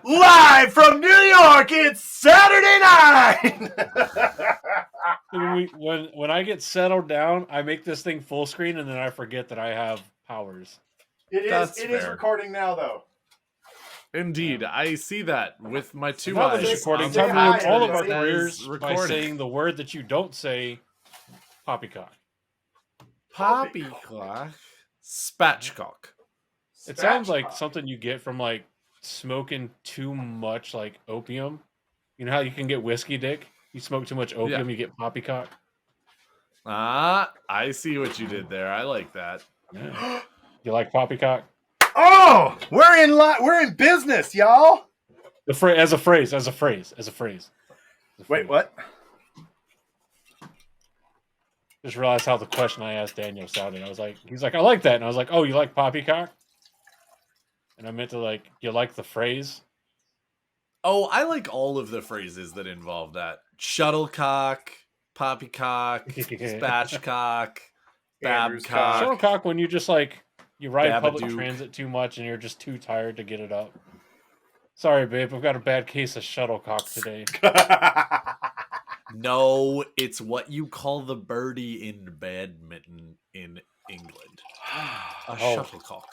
Live from New York, it's Saturday night. when I get settled down, I make this thing full screen, and then I forget that I have powers. It is recording now, though. Indeed, I see that with my two Now that eyes. it's recording, Say time to hi, ruin all of our everybody. careers by saying the word that you don't say, poppycock. Poppycock. Spatchcock. It sounds like something you get from like smoking too much like opium. You know how you can get whiskey dick? You smoke too much opium, you get poppycock. Ah, I see what you did there. I like that. Yeah. You like poppycock? Oh, we're in business, y'all. As a phrase. Wait, what? Just realized how the question I asked Daniel sounded. He's like, I like that. And I was like, oh, you like poppycock? And I meant to like, you like the phrase? Oh, I like all of the phrases that involve that. Shuttlecock, poppycock, spatchcock, babcock. Shuttlecock when you just like, you ride public Babadook. transit too much and you're just too tired to get it up. Sorry, babe. I've got a bad case of shuttlecock today. No, it's what you call the birdie in badminton in England. A shuttlecock.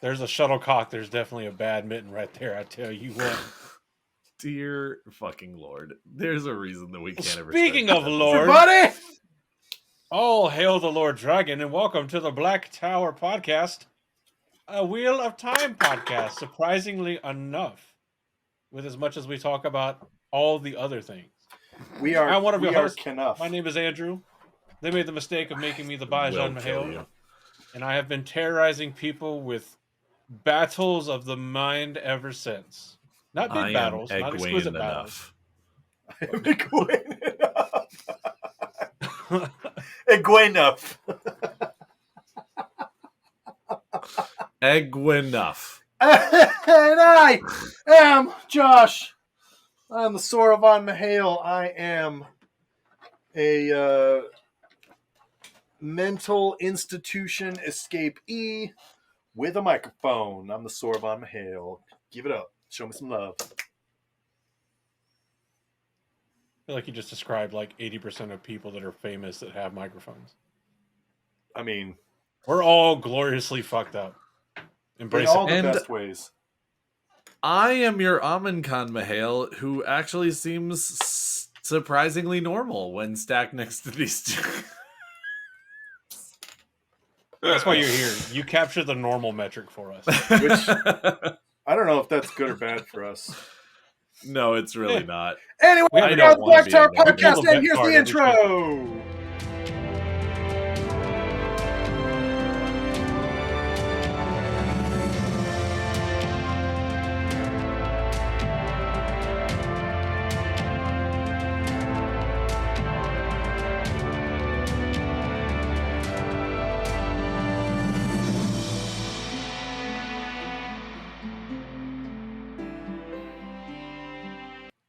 There's a shuttlecock. There's definitely a badminton right there. I tell you what. Dear fucking Lord. There's a reason that we can't ever. Speaking of Lord. Everybody! All hail the Lord Dragon and welcome to the Black Tower podcast. A Wheel of Time podcast, surprisingly enough, with as much as we talk about all the other things. I'm one of your hosts. My name is Andrew. They made the mistake of making me the Bajan Mahale, and I have been terrorizing people with battles of the mind ever since. Not big battles, not exquisite battles. I am Egwene enough. Egwene Egwene. And I am Josh. I'm the Soravan Mahale. I am a mental institution escapee with a microphone. I'm the Soravan Mahale. Give it up. Show me some love. I feel like you just described like 80% of people that are famous that have microphones. I mean, we're all gloriously fucked up. Embrace in all it. the best ways. I am your Amin Khan Mahale, who actually seems surprisingly normal when stacked next to these two. That's why you're here. You capture the normal metric for us. Which, I don't know if that's good or bad for us. No, it's really not. Anyway, we got the Black Tower podcast, and here's the intro.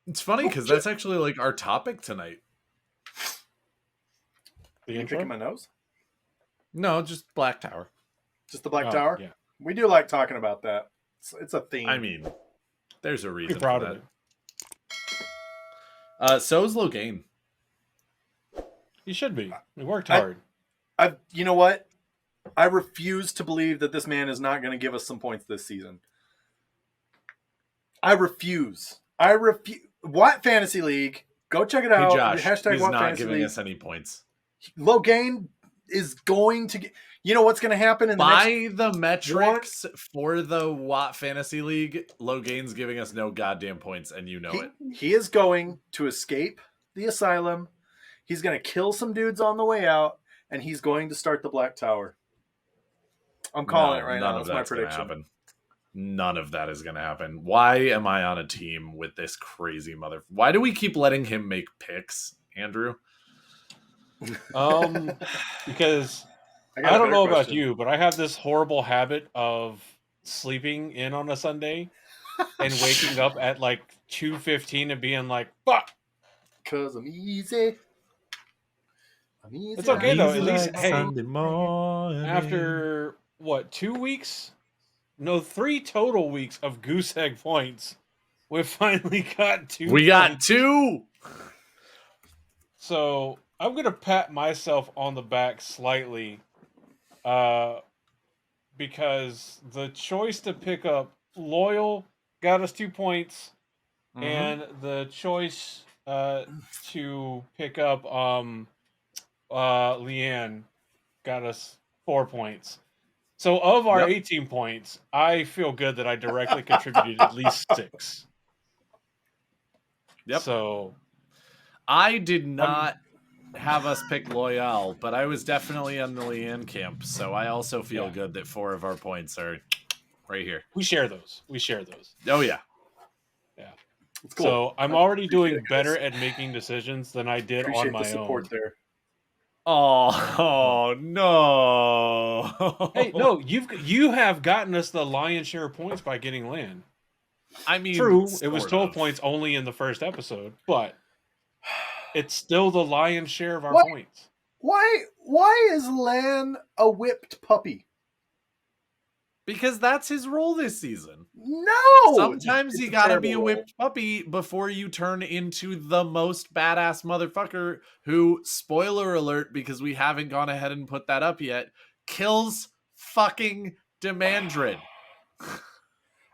It's funny because that's actually like our topic tonight. Are you picking my nose? No, just Black Tower. Just the Black Tower? Yeah. We do like talking about that. It's a theme. I mean, there's a reason proud for of that. So is Logain. You should be. We worked hard. You know what? I refuse to believe that this man is not going to give us some points this season. I refuse. What Fantasy League? Go check it out. Hey Josh, Hashtag he's What not Fantasy giving League. us any points. Logain is going to get. You know what's going to happen in the By the metrics for the Watt Fantasy League, Logain's giving us no goddamn points, and you know it. He is going to escape the asylum. He's going to kill some dudes on the way out, and he's going to start the Black Tower. I'm calling it right now. That's my prediction. None of that is going to happen. Why am I on a team with this crazy mother? Why do we keep letting him make picks, Andrew? Because I don't know about you, but I have this horrible habit of sleeping in on a Sunday and waking up at like 2:15 and being like, fuck. Because I'm easy. It's okay though. At least, hey, Sunday morning. after what, 2 weeks? No, 3 total weeks of goose egg points. We finally got 2 We got points. 2. So I'm gonna pat myself on the back slightly, because the choice to pick up Loyal got us 2 points, and the choice to pick up Leanne got us 4 points. So of our 18 points, I feel good that I directly contributed at least 6. Yep. So I did not have us pick Loyal, but I was definitely on the Leanne camp, so I also feel good that 4 of our points are right here. We share those. Oh yeah. Yeah. It's cool. So I'm already doing better at making decisions than I did on my the support own. there. Oh no! Hey, no, you have gotten us the lion's share of points by getting land. I mean, true, it was 12 points only in the first episode, but it's still the lion's share of our points. Why is Lan a whipped puppy? Because that's his role this season. No! Sometimes you gotta be a whipped puppy before you turn into the most badass motherfucker who, spoiler alert, because we haven't gone ahead and put that up yet, kills fucking Demandred.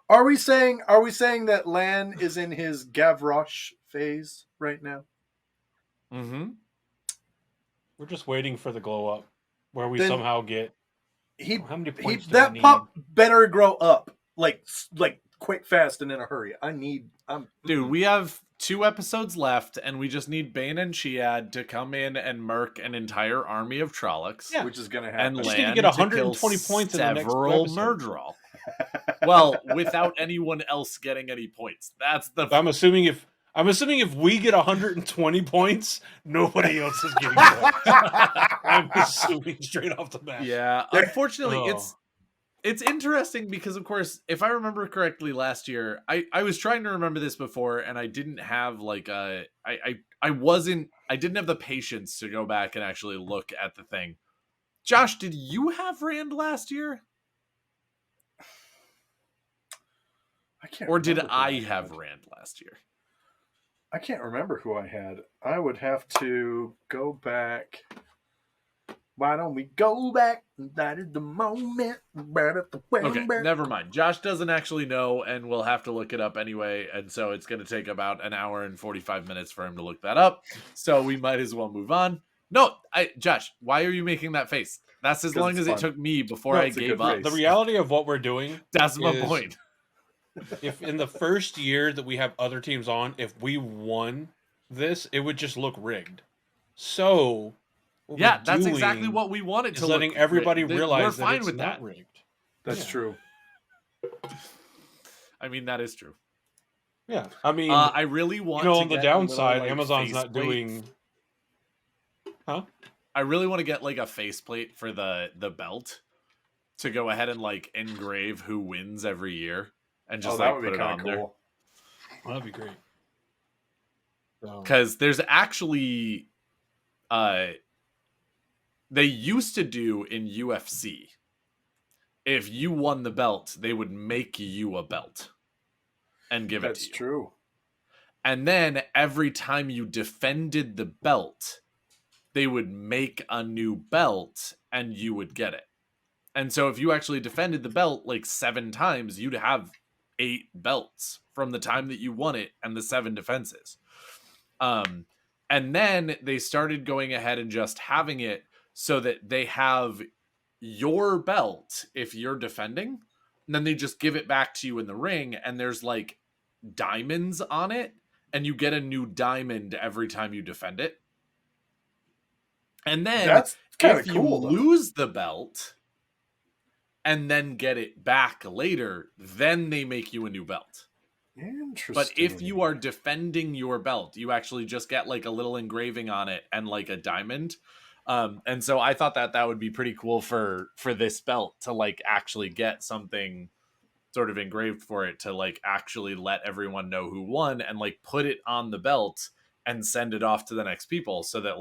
Are we saying that Lan is in his Gavroche phase right now? Mm-hmm. We're just waiting for the glow up where we somehow get how many points that pup better grow up like quick, fast, and in a hurry. Dude, we have 2 episodes left, and we just need Bane and Chiad to come in and murk an entire army of Trollocs. Yeah, which is going to happen. And just Lan need to get 120 points in the next several Murdral. Well, without anyone else getting any points. That's the. I'm assuming if we get 120 points, nobody else is getting points. I'm assuming straight off the bat. Yeah, unfortunately, it's interesting because, of course, if I remember correctly, last year I was trying to remember this before, and I didn't have I didn't have the patience to go back and actually look at the thing. Josh, did you have Rand last year? I can't. Or did I have Rand last year? I can't remember who I had. I would have to go back. Why don't we go back? That is the moment. Okay, never mind. Josh doesn't actually know, and we'll have to look it up anyway. And so it's going to take about an hour and 45 minutes for him to look that up. So we might as well move on. No, Josh, why are you making that face? That's as long as it took me before I gave up. The reality of what we're doing. That's my point. If in the first year that we have other teams on, if we won this, it would just look rigged. So yeah, that's exactly what we wanted to letting everybody realize we're fine that with it's not rigged. That's true. I mean, that is true. Yeah, I mean, I really want. on the downside, Amazon's not doing. Huh? I really want to get a faceplate for the belt to go ahead and engrave who wins every year and just put it on there. Well, that'd be great. Because there's actually, they used to do in UFC, if you won the belt, they would make you a belt and give it to you. That's true. And then every time you defended the belt, they would make a new belt and you would get it. And so if you actually defended the belt 7 times, you'd have 8 belts from the time that you won it and the 7 defenses. And then they started going ahead and just having it so that they have your belt if you're defending, and then they just give it back to you in the ring, and there's diamonds on it, and you get a new diamond every time you defend it. And then that's if you lose the belt and then get it back later, then they make you a new belt. Interesting. But if you are defending your belt, you actually just get a little engraving on it and a diamond. And so I thought that would be pretty cool for this belt to actually get something sort of engraved for it to actually let everyone know who won and put it on the belt and send it off to the next people so that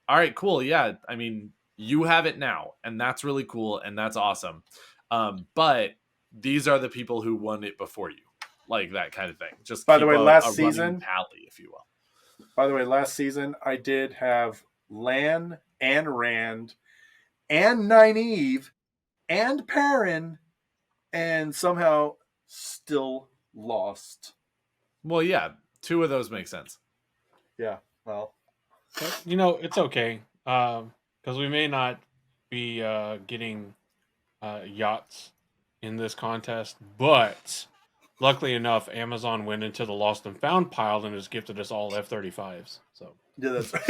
all right, cool. Yeah. I mean, you have it now and that's really cool. And that's awesome. But these are the people who won it before you, like that kind of thing. Just by the way, last running season, tally, if you will. By the way, last season I did have Lan and Rand and Nynaeve and Perrin, and somehow still lost. Well, yeah, 2 of those make sense. Yeah, well, But, you know, it's okay because we may not be getting yachts in this contest, but luckily enough, Amazon went into the lost and found pile and has gifted us all F-35s. So yeah, that's right.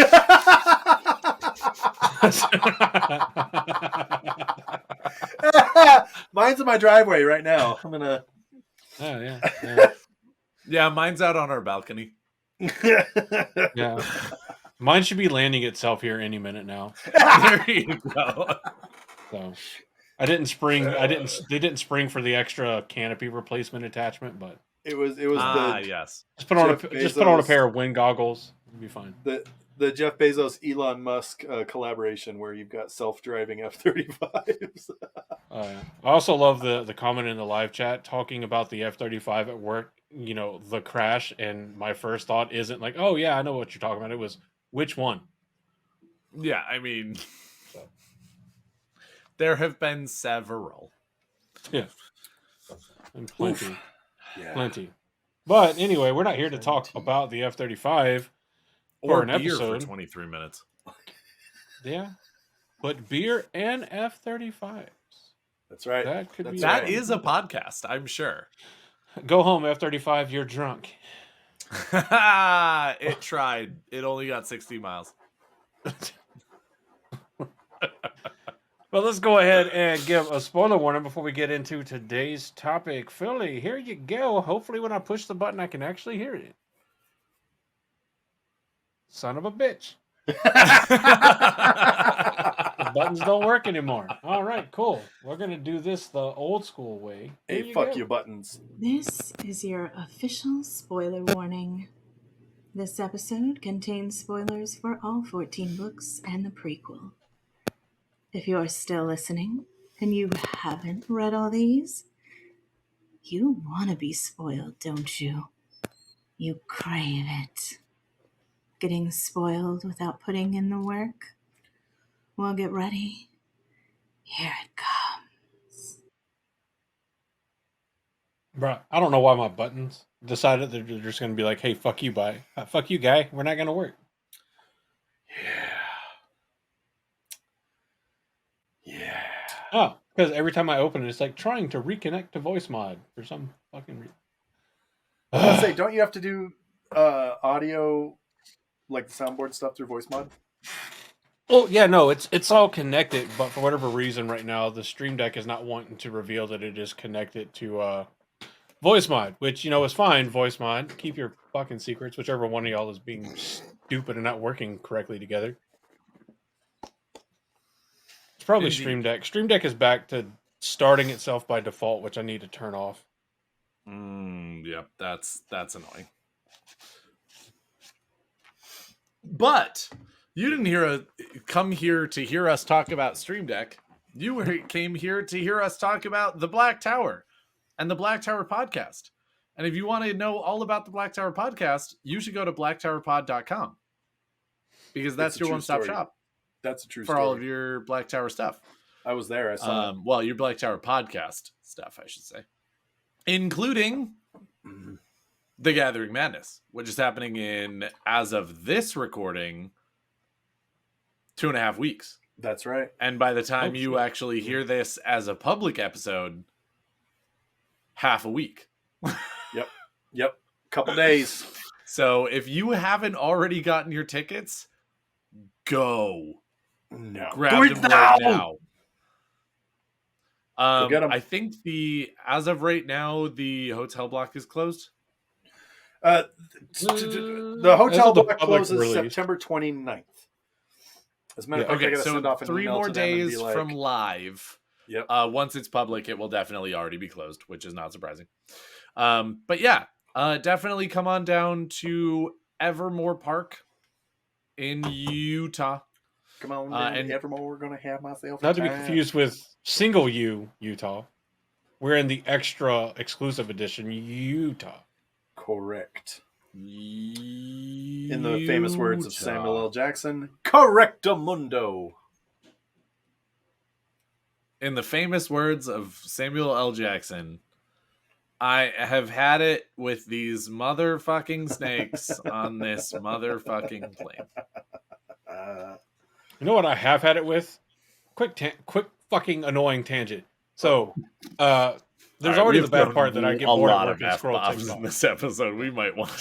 Mine's in my driveway right now. I'm gonna. Oh yeah. Yeah, mine's out on our balcony. Yeah. Mine should be landing itself here any minute now. There you go. So I didn't spring. They didn't spring for the extra canopy replacement attachment, but it was yes. just put on a pair of wind goggles. It'll be fine. The Jeff Bezos Elon Musk collaboration where you've got self-driving F-35s. I also love the comment in the live chat talking about the F-35 at work. You know, the crash, and my first thought isn't like, oh yeah, I know what you're talking about. It was which one? Yeah, I mean, there have been several. Yeah, and plenty, plenty. But anyway, we're not here to talk about the F-35 or an beer episode for 23 minutes. Yeah, but beer and F-35s. That's right. That is a podcast, I'm sure. Go home, F-35. You're drunk. It tried. It only got 60 miles. Well, let's go ahead and give a spoiler warning before we get into today's topic. Philly, here you go. Hopefully when I push the button, I can actually hear it. Son of a bitch. The buttons don't work anymore. All right, cool. We're going to do this the old school way. Hey, fuck you buttons. This is your official spoiler warning. This episode contains spoilers for all 14 books and the prequel. If you're still listening and you haven't read all these, you want to be spoiled, don't you? You crave it. Getting spoiled without putting in the work? Well, get ready. Here it comes. Bruh, I don't know why my buttons decided they're just going to be like, hey, fuck you, bye. Fuck you, guy. We're not going to work. Yeah. Oh, because every time I open it, it's like trying to reconnect to voice mod for some fucking reason. I was gonna say, don't you have to do audio, like the soundboard stuff through voice mod? Oh yeah, no, it's all connected, but for whatever reason, right now the Stream Deck is not wanting to reveal that it is connected to voice mod, which is fine. Voice mod, keep your fucking secrets. Whichever one of y'all is being stupid and not working correctly together. It's probably Indeed. Stream Deck. Stream Deck is back to starting itself by default, which I need to turn off. Yep, that's annoying. But you didn't come here to hear us talk about Stream Deck. You came here to hear us talk about the Black Tower and the Black Tower podcast. And if you want to know all about the Black Tower podcast, you should go to blacktowerpod.com because that's your one-stop shop. That's a true for story. all of your Black Tower stuff. I was there. I saw it. Well, your Black Tower podcast stuff, I should say, including The Gathering Madness, which is happening in, as of this recording, 2.5 weeks. That's right. And by the time you actually hear this as a public episode, half a week. Yep. Couple days. So if you haven't already gotten your tickets, go. No. Grab them right now. I think as of right now, the hotel block is closed. The hotel block closes September 29th. As a matter of fact, I gotta send off an 3 email more to them and days be like, from live. Yep. Once it's public, it will definitely already be closed, which is not surprising. But yeah, definitely come on down to Evermore Park in Utah. Come on, and Evermore, we're gonna have myself. Not to be confused with Single U, Utah. We're in the extra exclusive edition, Utah. Correct. In the famous words of Samuel L. Jackson, correctamundo. In the famous words of Samuel L. Jackson, I have had it with these motherfucking snakes on this motherfucking plane. You know what I have had it with? Quick fucking annoying tangent. So, there's already the bad part that I get bored at work and scroll TikTok. In this episode. We might want.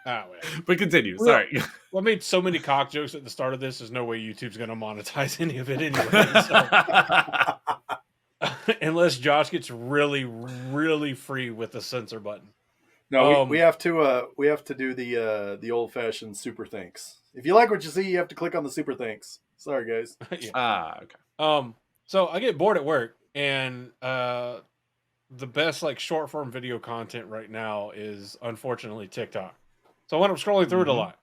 Whatever. But continue. Sorry. Well, I made so many cock jokes at the start of this. There's no way YouTube's going to monetize any of it anyway. So. Unless Josh gets really, really free with the censor button. No, we have to do the old fashioned super thanks. If you like what you see, you have to click on the super thanks. Sorry, guys. Yeah. Okay. So I get bored at work, and the best like short form video content right now is unfortunately TikTok. So I went up scrolling through it a lot.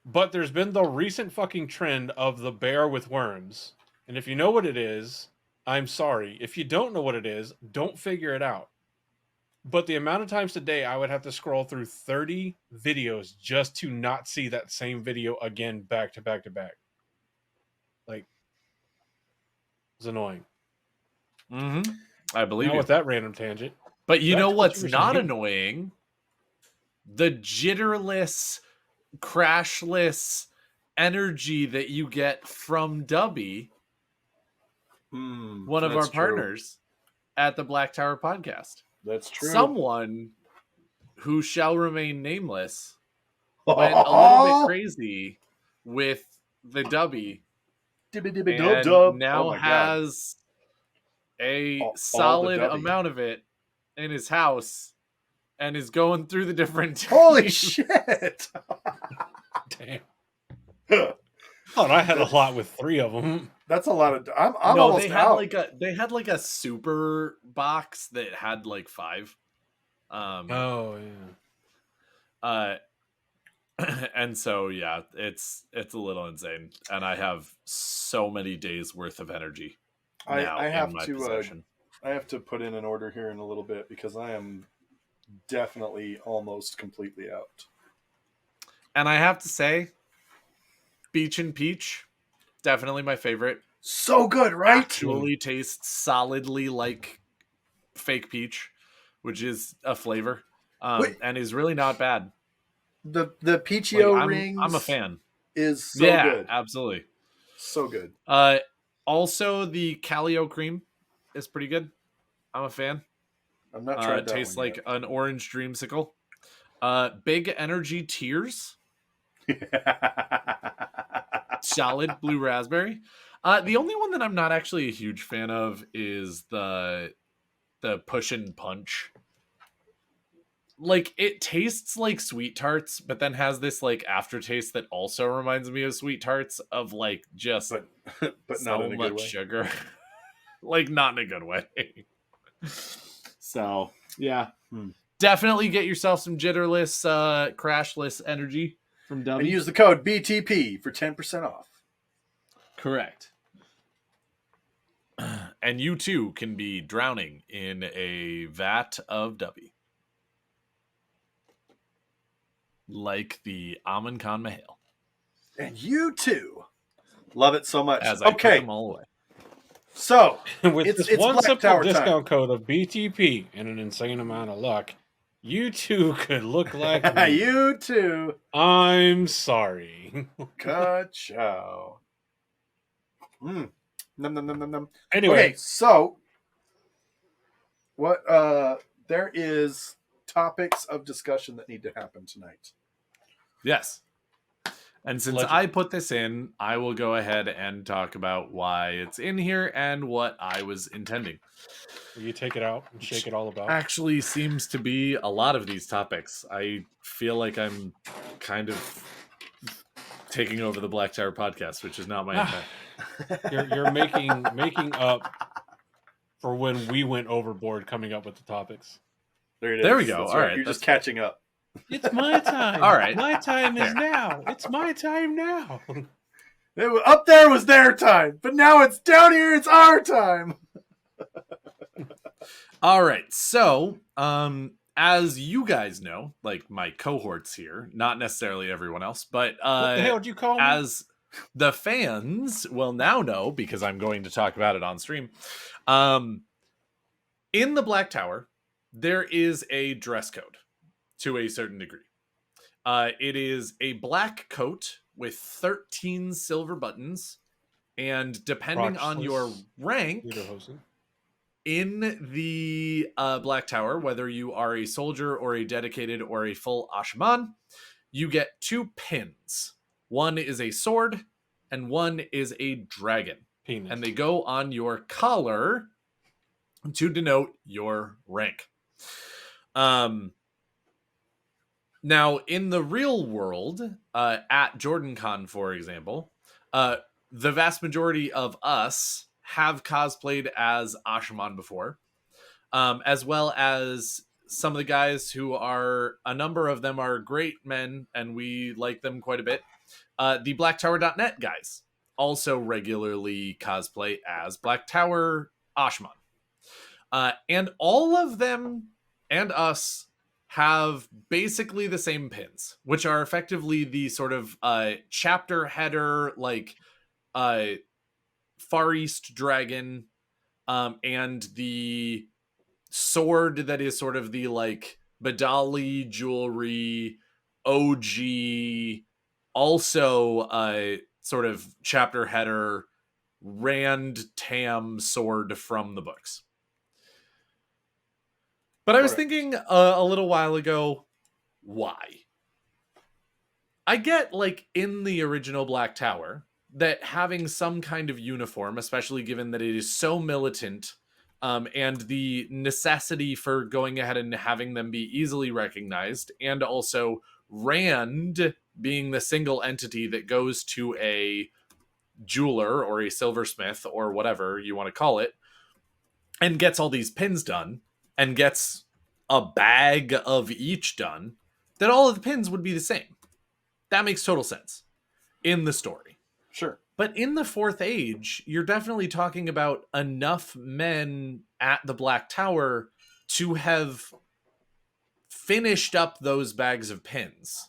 But there's been the recent fucking trend of the bear with worms. And if you know what it is, I'm sorry. If you don't know what it is, don't figure it out. But the amount of times today I would have to scroll through 30 videos just to not see that same video again back to back to back. Like, it's annoying. Mm-hmm. I believe you. With that random tangent. But you know what's not annoying? The jitterless, crashless energy that you get from Dubby, one of our partners at the Black Tower podcast. That's true. Someone who shall remain nameless went a little bit crazy with the Dubby. And now has a solid amount of it in his house and is going through the different Holy shit. Damn. Thought I had a lot with 3 of them. That's a lot of I'm almost out. They had like a super box that had like 5. Oh yeah. And so yeah, it's a little insane, and I have so many days worth of energy now in my possession. I have to put in an order here in a little bit because I am definitely almost completely out. And I have to say, Beach and Peach, definitely my favorite. So good, right? Actually tastes solidly like fake peach, which is a flavor, and is really not bad. The Peachio rings. I'm a fan. Is so good. Absolutely. So good. Also, the Calio cream is pretty good. I'm a fan. I'm not trying it tastes like an orange dreamsicle. Big Energy Tears. Solid blue raspberry. The only one that I'm not actually a huge fan of is the Push and Punch. Like, it tastes like Sweet Tarts, but then has this like aftertaste that also reminds me of Sweet Tarts, of like just but so not in a much good way. sugar. Like, not in a good way. So yeah, definitely get yourself some jitterless, crashless energy from W. And use the code BTP for 10% off. Correct. And you too can be drowning in a vat of W. Like the Amin Khan Mahale. And you too. Love it so much. As I put them all away. So, with it's one Black simple Tower discount time. code of BTP and an insane amount of luck, you too could look like me. You too. I'm sorry. Ka-chow. Num, num, num, num, num. Anyway, okay, so what? There is topics of discussion that need to happen tonight. Yes. And since I put this in, I will go ahead and talk about why it's in here and what I was intending. will you take it out and shake it all about? Actually seems to be a lot of these topics. I feel like I'm kind of taking over the Black Tower podcast, which is not my intent. You're making up for when we went overboard coming up with the topics. There we go. That's all right. You're just catching up. It's my time. All right. My time is now. It's my time now. Up there was their time, but now it's down here. It's our time. All right. So, as you guys know, like my cohorts here, not necessarily everyone else, but What the hell did you call me? as the fans will now know, because I'm going to talk about it on stream, um, in the Black Tower, there is a dress code to a certain degree. It is a black coat with 13 silver buttons, and depending on your Crotchless rank Lederhosen. in the Black Tower, whether you are a soldier or a dedicated or a full Asha'man, you get 2 pins. One is a sword, and one is a dragon. Penis. And they go on your collar to denote your rank. Now, in the real world, at JordanCon, for example, the vast majority of us have cosplayed as Asha'man before, as well as some of the guys who are, a number of them are great men, and we like them quite a bit. The BlackTower.net guys also regularly cosplay as Black Tower Asha'man. And all of them and us have basically the same pins, which are effectively the sort of chapter header, like Far East Dragon, and the sword that is sort of the like Badali jewelry OG, also sort of chapter header Rand Tam sword from the books. But I was thinking a little while ago, why? I get, like, in the original Black Tower, that having some kind of uniform, especially given that it is so militant, and the necessity for going ahead and having them be easily recognized, and also Rand being the single entity that goes to a jeweler or a silversmith or whatever you want to call it, and gets all these pins done, and gets a bag of each done, that all of the pins would be the same. That makes total sense in the story. Sure. But in the Fourth Age, you're definitely talking about enough men at the Black Tower to have finished up those bags of pins.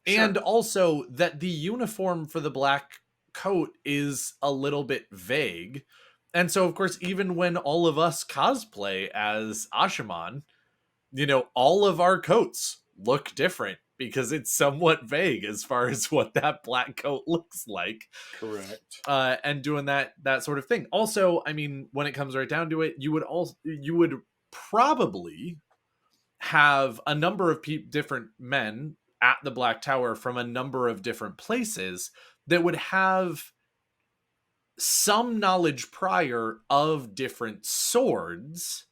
Sure. And also that the uniform for the black coat is a little bit vague. And so, of course, even when all of us cosplay as Asha'man, you know, all of our coats look different because it's somewhat vague as far as what that black coat looks like. Correct. And doing that sort of thing. Also, I mean, when it comes right down to it, you would probably have a number of different men at the Black Tower from a number of different places that would have some knowledge prior of different swords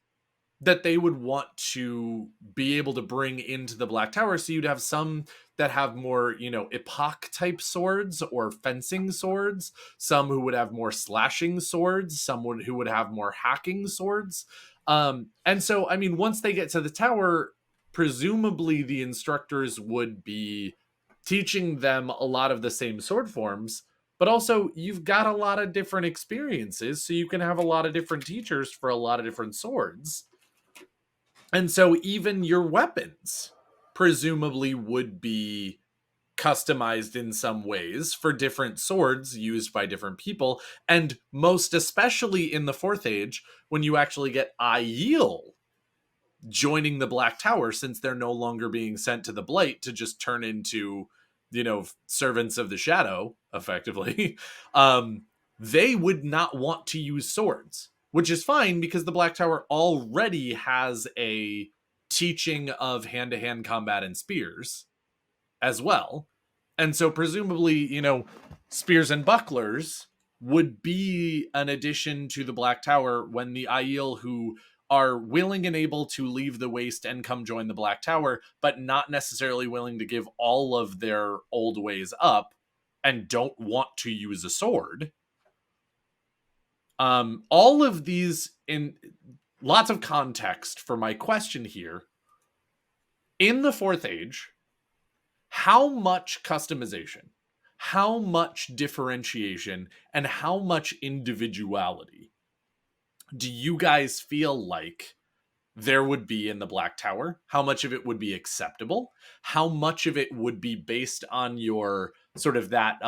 that they would want to be able to bring into the Black Tower. So you'd have some that have more, you know, epoch type swords or fencing swords, some who would have more slashing swords, someone who would have more hacking swords. And so, I mean, once they get to the tower, presumably the instructors would be teaching them a lot of the same sword forms, but also you've got a lot of different experiences, so you can have a lot of different teachers for a lot of different swords. And so even your weapons presumably would be customized in some ways for different swords used by different people. And most especially in the Fourth Age, when you actually get Aiel joining the Black Tower, since they're no longer being sent to the Blight to just turn into, you know, servants of the shadow, effectively, they would not want to use swords. Which is fine because the Black Tower already has a teaching of hand-to-hand combat and spears as well. And so presumably, you know, spears and bucklers would be an addition to the Black Tower when the Aiel who are willing and able to leave the Waste and come join the Black Tower, but not necessarily willing to give all of their old ways up and don't want to use a sword. All of these, in lots of context for my question here. In the Fourth Age, how much customization, how much differentiation, and how much individuality do you guys feel like there would be in the Black Tower? How much of it would be acceptable? How much of it would be based on your sort of that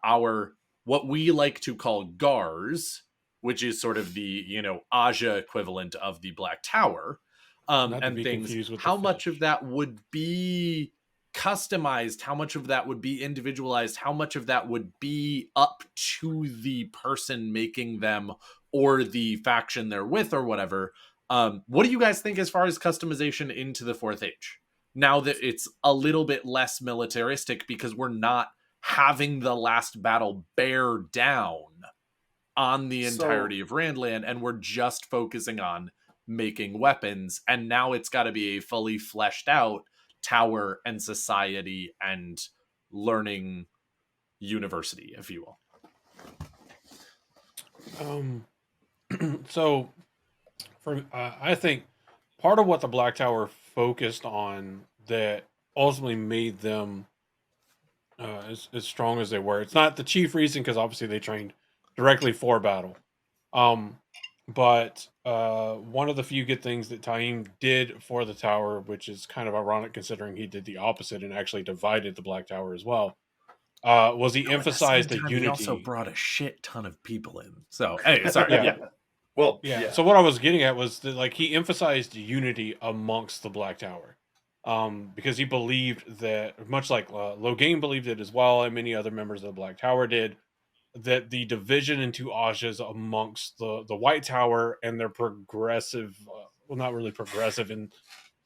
our what we like to call GARs, which is sort of the, Aja equivalent of the Black Tower, Not to and be things. confused with the How much of fish. that would be customized? How much of that would be individualized? How much of that would be up to the person making them or the faction they're with or whatever? What do you guys think as far as customization into the Fourth Age? Now that it's a little bit less militaristic because we're not having the last battle bear down on the entirety of Randland, and we're just focusing on making weapons, and now it's got to be a fully fleshed out tower and society and learning university, if you will. So, I think part of what the Black Tower focused on that ultimately made them as strong as they were. It's not the chief reason because obviously they trained directly for battle. Um, but one of the few good things that Taim did for the tower, which is kind of ironic considering he did the opposite and actually divided the Black Tower as well, was he emphasized the unity. He also brought a shit ton of people in. So, anyway, sorry. Yeah. Yeah. Well, Yeah. So what I was getting at was that like he emphasized unity amongst the Black Tower, because he believed that much like Logain believed it as well, and many other members of the Black Tower did, that the division into Ajas amongst the White Tower and their progressive, well, not really progressive in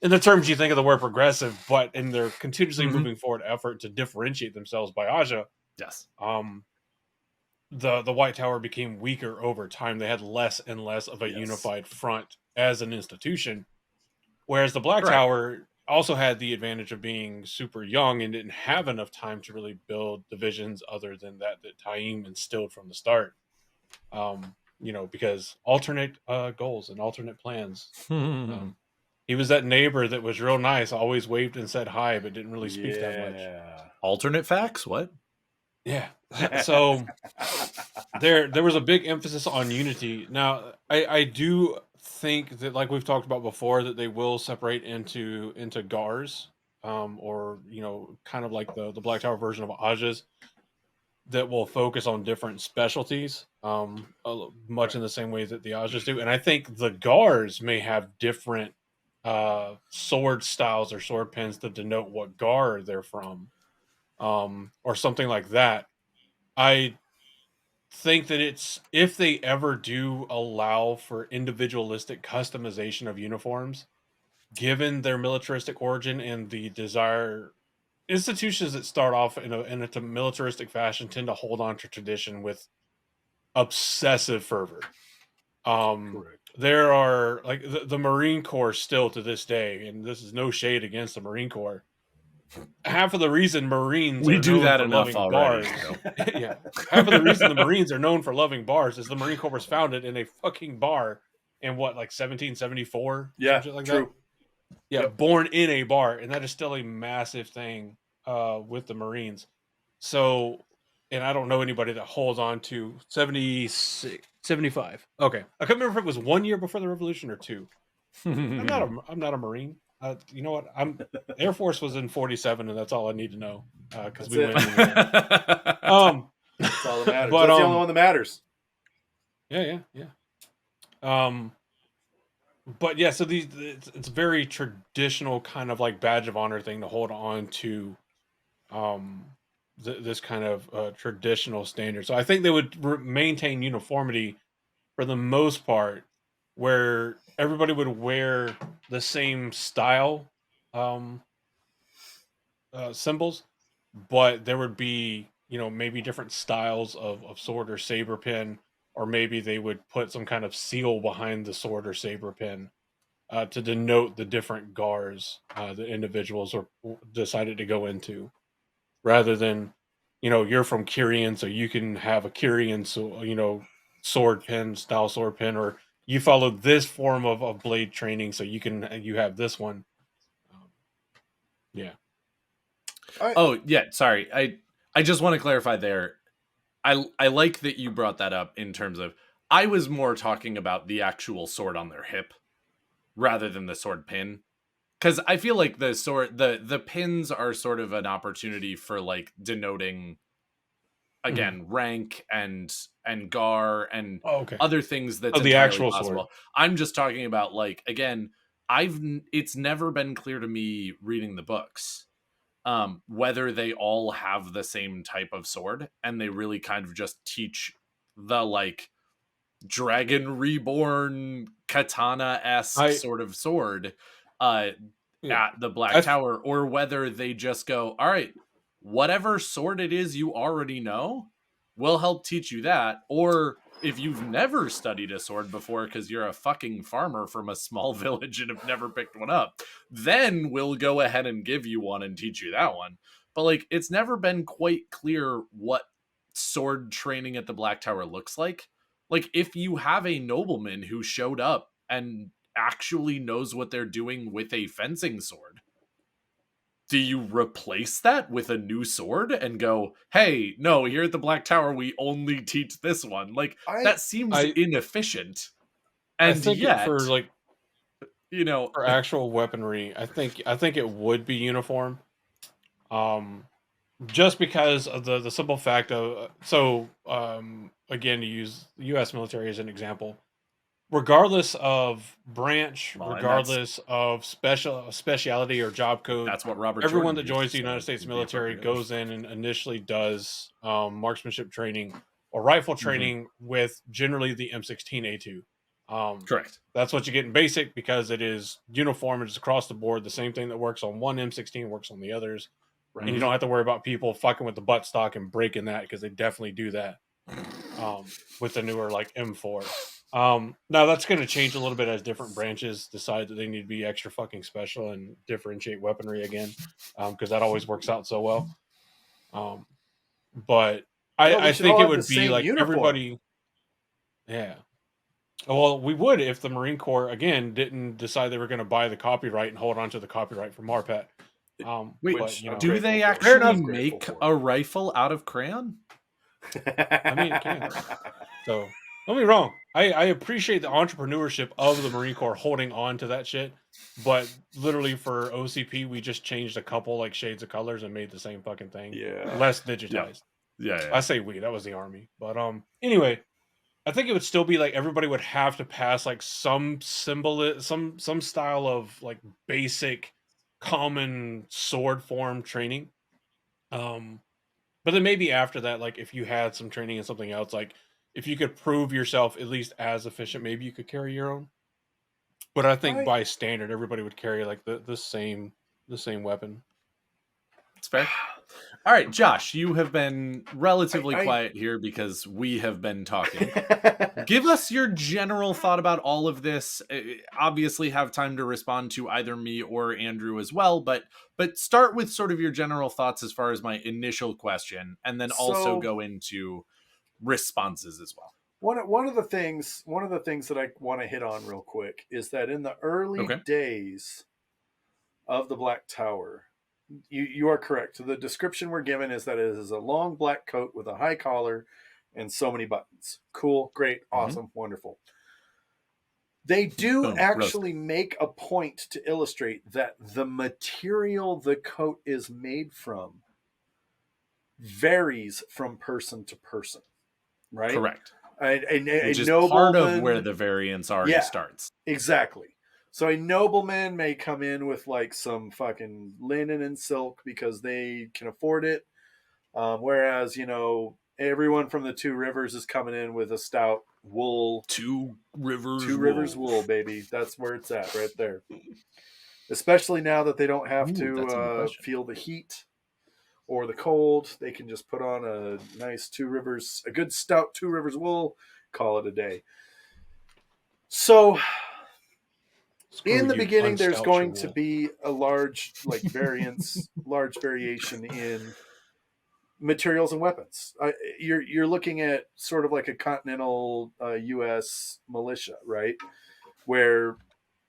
the terms you think of the word progressive, but in their continuously moving forward effort to differentiate themselves by Aja, Yes. The White Tower became weaker over time. They had less and less of a unified front as an institution, whereas the Black Tower also had the advantage of being super young and didn't have enough time to really build divisions other than that Taim instilled from the start. Because alternate goals and alternate plans. He was that neighbor that was real nice, always waved and said hi, but didn't really speak that much. Alternate facts? What? Yeah. So there was a big emphasis on unity. Now, I do think that, like we've talked about before, that they will separate into GARs, or kind of like the Black Tower version of Ajas, that will focus on different specialties, much in the same way that the Ajas do. And I think the GARs may have different sword styles or sword pens to denote what GAR they're from, or something like that. I think that it's, if they ever do allow for individualistic customization of uniforms, given their militaristic origin and the desire, institutions that start off in a militaristic fashion tend to hold on to tradition with obsessive fervor. There are like the Marine Corps still to this day, and this is no shade against the Marine Corps. Half of the reason Marines We are do known that for enough loving already. bars. Yeah. Half of the reason the Marines are known for loving bars is the Marine Corps was founded in a fucking bar in what, like 1774? Yeah, Something like true. that. Yeah, born in a bar, and that is still a massive thing with the Marines. So, and I don't know anybody that holds on to 76, 75. Okay, I couldn't remember if it was 1 year before the Revolution or two. I'm not a Marine. You know what? Air Force was in 47, and that's all I need to know because we went. That's all that matters. But That's the only one that matters. Yeah. But yeah, so it's a very traditional kind of like badge of honor thing to hold on to, this kind of traditional standard. So I think they would maintain uniformity for the most part, where everybody would wear the same style symbols, but there would be, maybe different styles of sword or saber pin, or maybe they would put some kind of seal behind the sword or saber pin to denote the different GARs that individuals decided to go into, rather than, you're from Kyrian, so you can have a Kyrian, sword pin, style sword pin, or you follow this form of blade training, so you have this one. Yeah. Oh yeah, sorry. I just want to clarify there. I like that you brought that up in terms of I was more talking about the actual sword on their hip rather than the sword pin. Because I feel like the pins are sort of an opportunity for like denoting again rank and gar and Oh, okay. other things that's Oh, the entirely actual possible. sword. I'm just talking about like again, it's never been clear to me reading the books whether they all have the same type of sword and they really kind of just teach the like dragon reborn katana-esque I sort of sword uh yeah. at the Black I Tower, or whether they just go, all right, whatever sword it is you already know, we'll help teach you that. Or if you've never studied a sword before because you're a fucking farmer from a small village and have never picked one up, then we'll go ahead and give you one and teach you that one. But like, it's never been quite clear what sword training at the Black Tower looks like. Like, if you have a nobleman who showed up and actually knows what they're doing with a fencing sword, do you replace that with a new sword and go, hey, no, here at the Black Tower we only teach this one? Like, I that seems I inefficient. I And think yet, for like you know, for actual weaponry, I think it would be uniform. Um, just because of the simple fact of again, to use the U.S. military as an example, regardless of branch, well, and regardless of speciality or job code, that's what Robert everyone Jordan that used to joins the say United States would be military appropriate. goes in and initially does marksmanship training or rifle training with generally the M16A2. Correct. That's what you get in basic because it is uniform. It's across the board. The same thing that works on one M16 works on the others. And you don't have to worry about people fucking with the buttstock and breaking that because they definitely do that with the newer like M4. Now that's going to change a little bit as different branches decide that they need to be extra fucking special and differentiate weaponry again, because that always works out so well. But well, we I should think all it have the would be same like uniform. everybody. Yeah. Well, we would if the Marine Corps again didn't decide they were going to buy the copyright and hold on to the copyright from Marpet. Wait, But I'm do grateful they for. actually enough. make a rifle out of crayon? I mean, it can. So don't be wrong. I appreciate the entrepreneurship of the Marine Corps holding on to that shit. But literally for OCP, we just changed a couple like shades of colors and made the same fucking thing. Yeah. Less Yeah. digitized. Yeah. I say we, that was the army. But anyway, I think it would still be like everybody would have to pass like some symbol, some style of like basic common sword form training. But then maybe after that, like if you had some training in something else, like if you could prove yourself at least as efficient, maybe you could carry your own. But I think I by standard, everybody would carry like the same weapon. It's fair. All right, Josh, you have been relatively I quiet here because we have been talking. Give us your general thought about all of this. Obviously have time to respond to either me or Andrew as well, but start with sort of your general thoughts as far as my initial question, and then also so go into responses as well. one of the things that I want to hit on real quick is that in the early Okay. days of the Black Tower, you are correct. The description we're given is that it is a long black coat with a high collar and so many buttons. Cool, great, awesome, wonderful. They do Boom, actually make a point to illustrate that the material the coat is made from varies from person to person, right? Correct. A Which is part of where nobleman, the variance already yeah, starts. exactly. So a nobleman may come in with like some fucking linen and silk because they can afford it, whereas everyone from the Two Rivers is coming in with a stout wool. Two Two Rivers wool, baby. That's where it's at, right there. Especially now that they don't have Ooh, that's a good to question. feel the heat or the cold, they can just put on a nice a good stout Two Rivers wool, call it a day. So Screw in the you, beginning, there's unstout your going to wool. be a large large variation in materials and weapons. You're looking at sort of like a continental U.S. militia, right? Where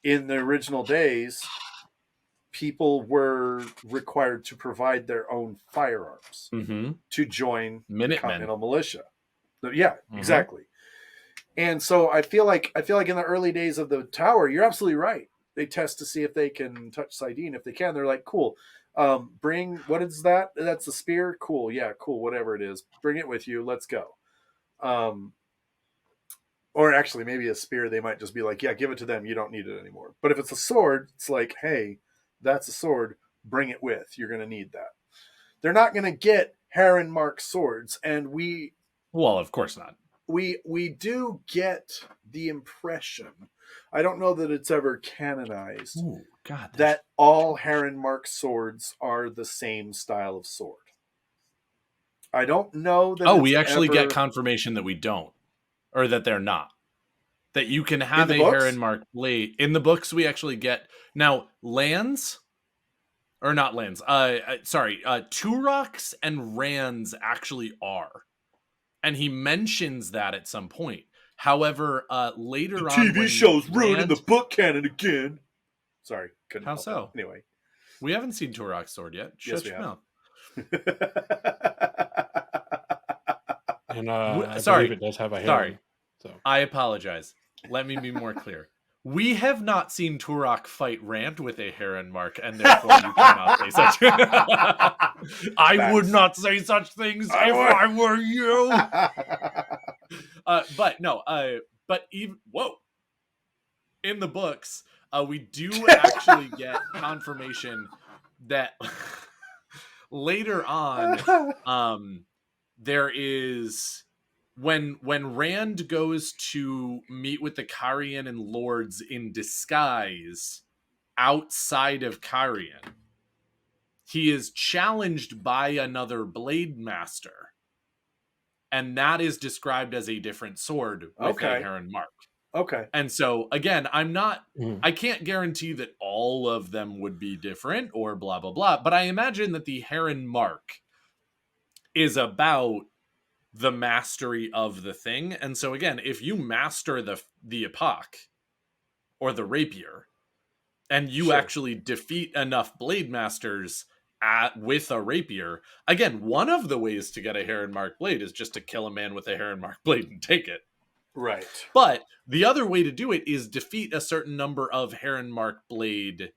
in the original days, people were required to provide their own firearms Mm-hmm. to join the Minutemen. continental militia. So, yeah, exactly. And so I feel like in the early days of the tower, you're absolutely right. They test to see if they can touch Sidene. If they can, they're like, cool. Bring, what is that? That's the spear. Cool. Yeah, cool. Whatever it is, bring it with you. Let's go. Or actually, maybe a spear. They might just be like, yeah, give it to them. You don't need it anymore. But if it's a sword, it's like, hey, that's a sword. Bring it with. You're going to need that. They're not going to get Heron Mark swords, and Well, of course not. we do get the impression, I don't know that it's ever canonized, Ooh, God, that all Heron Mark swords are the same style of sword. I don't know that we actually ever... get confirmation that we don't, or that they're not. That you can have In the a books? Heron Mark blade. In the books, we actually get... Now, lands... Or not lands. Turoks and Rands actually are. And he mentions that at some point. However, later The on... TV show's ruining the book canon again. Sorry, couldn't How help so? it. Anyway. We haven't seen Turok's sword yet. Yes, Shut we your have. mouth. And I Sorry. believe it does have a heron. Sorry. So I apologize. Let me be more clear. We have not seen Turok fight Rand with a Heron Mark, and therefore you cannot say such. I would not say such things if I were you. But no. But even in the books, we do actually get confirmation that later on, there is. When Rand goes to meet with the Carian and lords in disguise outside of Carian, he is challenged by another blade master, and that is described as a different sword with a Heron Mark. Okay. And so again, I can't guarantee that all of them would be different or blah blah blah, but I imagine that the Heron Mark is about the mastery of the thing. And so again, if you master the epoch or the rapier, and you actually defeat enough blade masters with a rapier, again, one of the ways to get a Heron Mark blade is just to kill a man with a Heron Mark blade and take it. Right. But the other way to do it is defeat a certain number of Heron Mark blade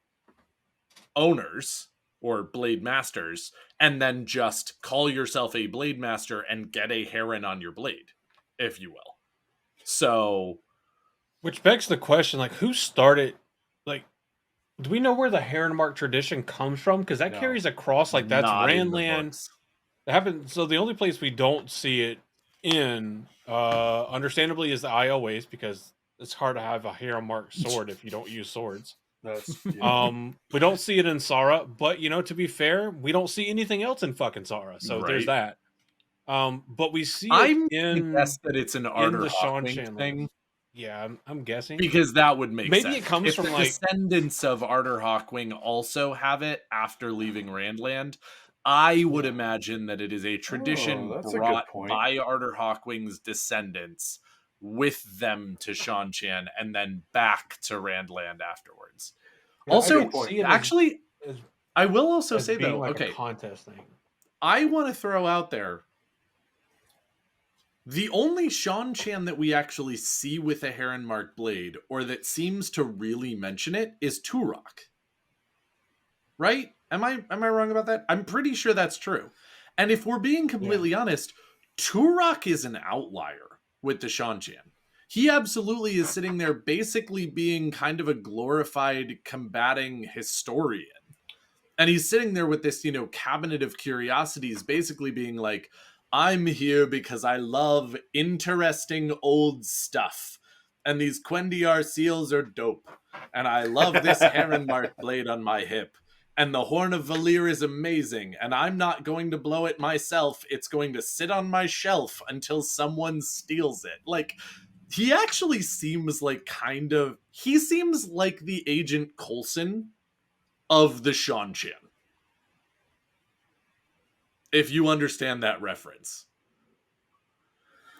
owners or blade masters, and then just call yourself a blade master and get a heron on your blade, if you will. So, which begs the question, like, who started, like, do we know where the Heron Mark tradition comes from? Because that carries across, like, that's Randland. It happened. So the only place we don't see it in, understandably, is the IO ways, because it's hard to have a Heron Mark sword if you don't use swords. We don't see it in Sara, but to be fair, we don't see anything else in fucking Sara. So there's that. But we see it in guess that it's an Arthur the Hawkwing thing. Yeah, I'm guessing, because that would make sense. Maybe it comes from the descendants of Arthur Hawkwing also have it after leaving Randland. I would imagine that it is a tradition brought by Arthur Hawkwing's descendants with them to Seanchan and then back to Randland afterwards. Yeah, also, actually, I will also say though, like a contest thing. I want to throw out there, the only Seanchan that we actually see with a Heron Mark blade, or that seems to really mention it, is Turok. Right? Am I wrong about that? I'm pretty sure that's true. And if we're being completely honest, Turok is an outlier with the Seanchan. He absolutely is sitting there basically being kind of a glorified combating historian. And he's sitting there with this, cabinet of curiosities, basically being like, I'm here because I love interesting old stuff. And these Quendiar seals are dope. And I love this Heron Mark blade on my hip. And the Horn of Valir is amazing. And I'm not going to blow it myself. It's going to sit on my shelf until someone steals it. Like, he actually seems like he seems like the Agent Coulson of the Seanchan. If you understand that reference.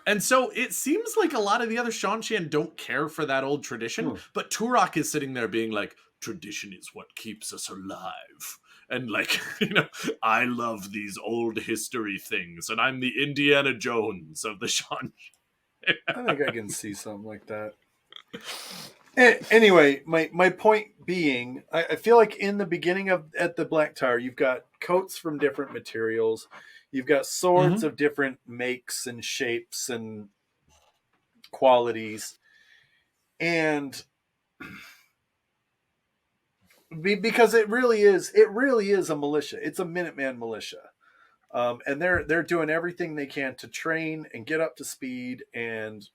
And so it seems like a lot of the other Seanchan don't care for that old tradition, but Turok is sitting there being like, tradition is what keeps us alive. And like, I love these old history things, and I'm the Indiana Jones of the Seanchan. I think I can see something like that. Anyway, my point being, I feel like in the beginning at the Black Tower, you've got coats from different materials, you've got swords of different makes and shapes and qualities, and because it really is a militia. It's a Minuteman militia, and they're doing everything they can to train and get up to speed and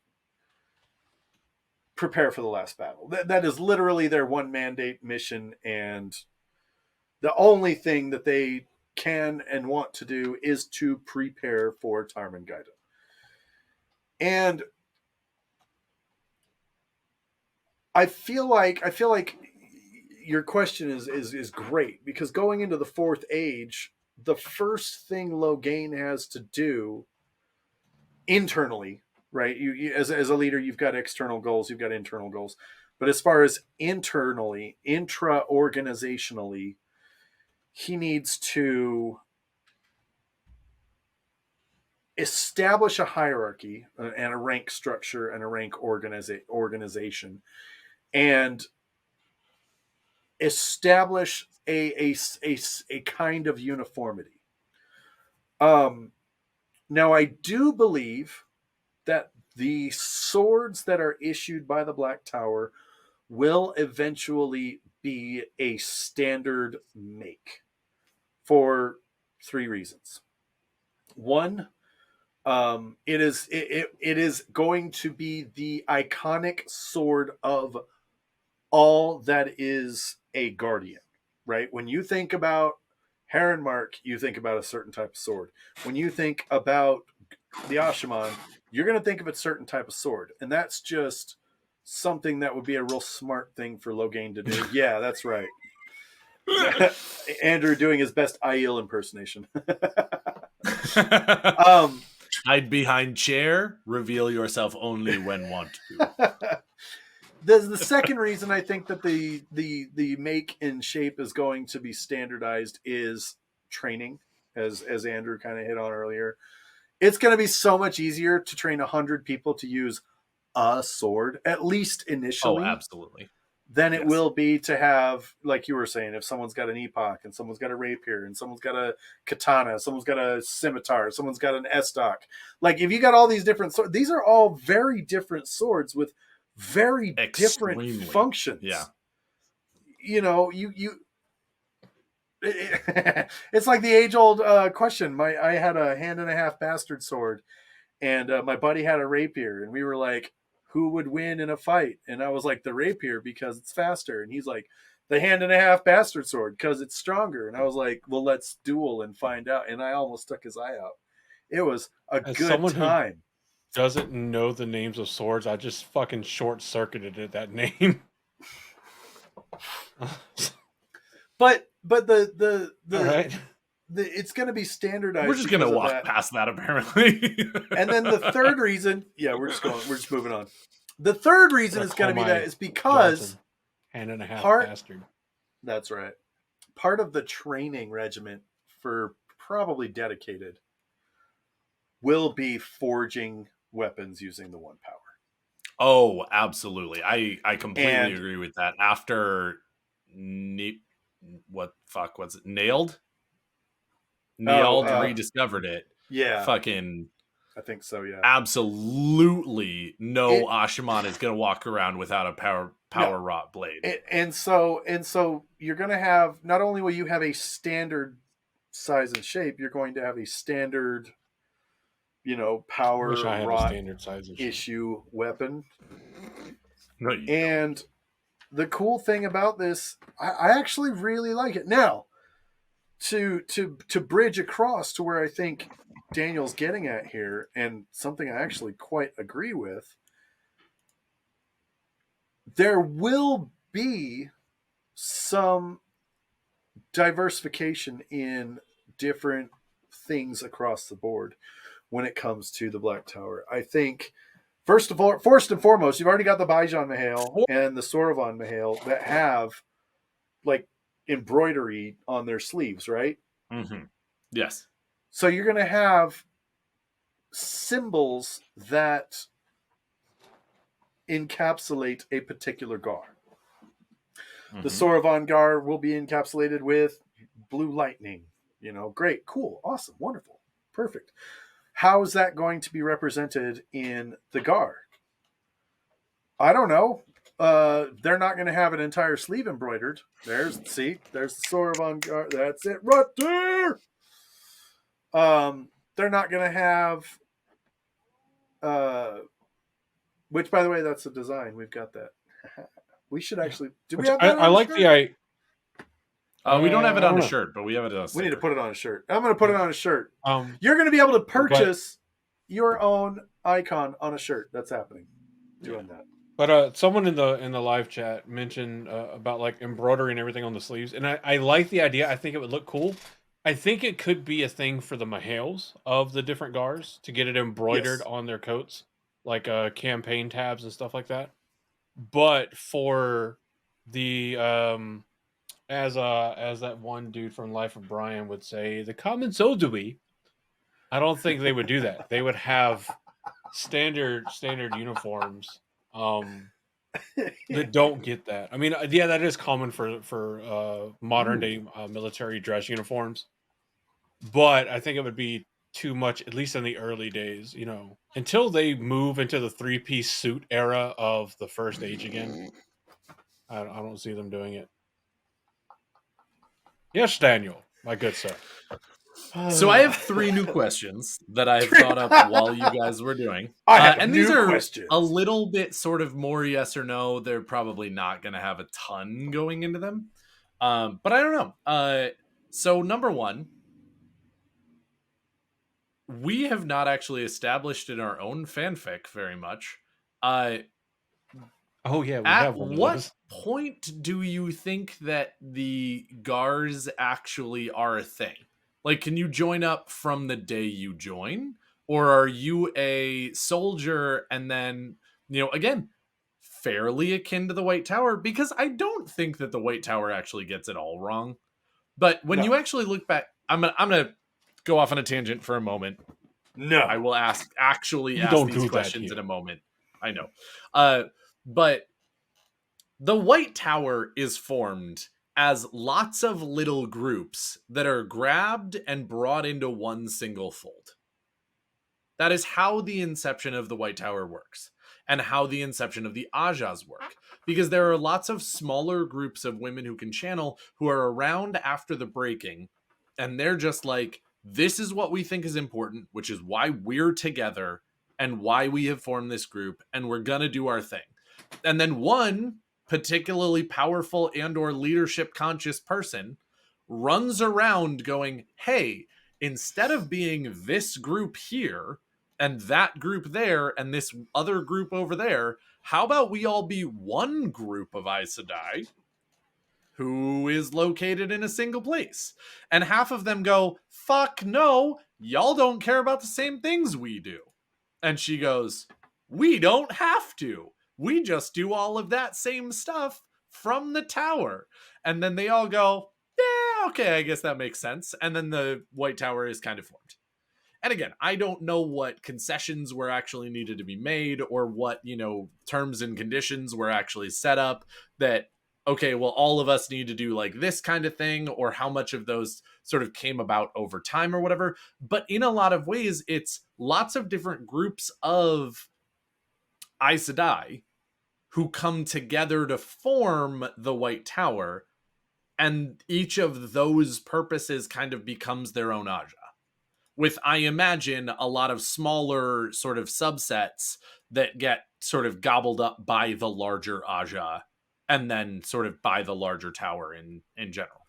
prepare for the last battle. That is literally their one mandate mission, and the only thing that they can and want to do is to prepare for Tarmangaida. And I feel like your question is great, because going into the fourth age, the first thing Logain has to do internally, right? You as a leader, you've got external goals, you've got internal goals. But as far as internally, intra-organizationally, he needs to establish a hierarchy and a rank structure and a rank organization, and establish a kind of uniformity. Now, I do believe that the swords that are issued by the Black Tower will eventually be a standard make for three reasons. One, it is going to be the iconic sword of all that is a guardian, right? When you think about Heronmark, you think about a certain type of sword. When you think about the Asha'man, you're going to think of a certain type of sword, and that's just something that would be a real smart thing for Logain to do. Yeah, that's right. Andrew doing his best Aiel impersonation. Hide behind chair. Reveal yourself only when want to. The second reason I think that the make and shape is going to be standardized is training, as Andrew kind of hit on earlier. It's going to be so much easier to train 100 people to use a sword, at least initially. Oh, absolutely. Than it will be to have, like you were saying, if someone's got an epoch and someone's got a rapier and someone's got a katana, someone's got a scimitar, someone's got an estoc. Like, if you got all these different swords, these are all very different swords with very different functions. Yeah. You know, it's like the age-old question. I had a hand and a half bastard sword, and my buddy had a rapier, and we were like, who would win in a fight? And I was like, the rapier, because it's faster. And he's like, the hand and a half bastard sword, because it's stronger. And I was like, well, let's duel and find out. And I almost took his eye out. It was a good time. Doesn't know the names of swords, I just fucking short-circuited that name. But the right. It's going to be standardized. We're just going to walk past that, apparently. And then the third reason, we're just moving on. The third reason it's going to be that is because hand and a half bastard. That's right. Part of the training regiment for probably dedicated will be forging weapons using the one power. Oh, absolutely. I completely agree with that. After what's it? Nailed rediscovered it. Yeah. Fucking I think so, yeah. Absolutely no Asha'man is gonna walk around without a power wrought blade. And so you're gonna have, not only will you have a standard size and shape, you're going to have a standard, power wrought issue weapon. No, and the cool thing about this, I actually really like it. Now, to bridge across to where I think Daniel's getting at here, and something I actually quite agree with, there will be some diversification in different things across the board when it comes to the Black Tower. I think first and foremost, you've already got the Baijan Mahale and the Soravan Mahale that have like embroidery on their sleeves, right? Mm-hmm. Yes. So you're going to have symbols that encapsulate a particular Gar. The Mhm. Sauravan Gar will be encapsulated with blue lightning. Great, cool, awesome, wonderful, perfect. How is that going to be represented in the Gar? I don't know. They're not going to have an entire sleeve embroidered. There's the Sauravan Gar. That's it right there. They're not going to have, which, by the way, that's the design. We've got that. We should actually. Do we Which have that? I on like shirt? We don't have it I on don't a know. shirt, but we have it on a sticker. We need to put it on a shirt. I'm going to put it on a shirt. Um, You're going to be able to purchase your own icon on a shirt. That's happening. Doing that. But someone in the live chat mentioned about like embroidery and everything on the sleeves, and I like the idea. I think it would look cool. I think it could be a thing for the Mahales of the different Gars to get it embroidered Yes. on their coats, like campaign tabs and stuff like that. But for the as that one dude from Life of Brian would say, the common soldier, I don't think they would do that. They would have standard uniforms that don't get that. I mean, yeah, that is common for modern day military dress uniforms, but I think it would be too much, at least in the early days. Until they move into the 3-piece suit era of the First Age again. I don't see them doing it. Yes, Daniel, my good sir. So I have 3 new questions that I've thought up while you guys were doing. I have and new these are questions. a little bit sort of more yes or no. They're probably not going to have a ton going into them. But I don't know. So number 1, we have not actually established in our own fanfic very much. Oh yeah, we At have one of what those. point do you think that the Gars actually are a thing? Like, can you join up from the day you join? Or are you a soldier and then, again, fairly akin to the White Tower? Because I don't think that the White Tower actually gets it all wrong. But when No. you actually look back, I'm gonna go off on a tangent for a moment. No. I will ask You ask don't these do that questions here. in a moment. I know. But the White Tower is formed as lots of little groups that are grabbed and brought into one single fold. That is how the inception of the White Tower works, and how the inception of the Ajas work. Because there are lots of smaller groups of women who can channel who are around after the breaking, and they're just like, this is what we think is important, which is why we're together and why we have formed this group, and we're gonna do our thing. And then one particularly powerful and or leadership conscious person runs around going, hey, instead of being this group here and that group there and this other group over there, how about we all be one group of Aes Sedai who is located in a single place? And half of them go, fuck no, y'all don't care about the same things we do. And she goes, we don't have to. We just do all of that same stuff from the tower. And then they all go, yeah, okay, I guess that makes sense. And then the White Tower is kind of formed. And again, I don't know what concessions were actually needed to be made or what, terms and conditions were actually set up that, okay, well, all of us need to do like this kind of thing, or how much of those sort of came about over time or whatever. But in a lot of ways, it's lots of different groups of Aes Sedai who come together to form the White Tower, and each of those purposes kind of becomes their own Aja. With, I imagine, a lot of smaller sort of subsets that get sort of gobbled up by the larger Aja, and then sort of by the larger tower in general.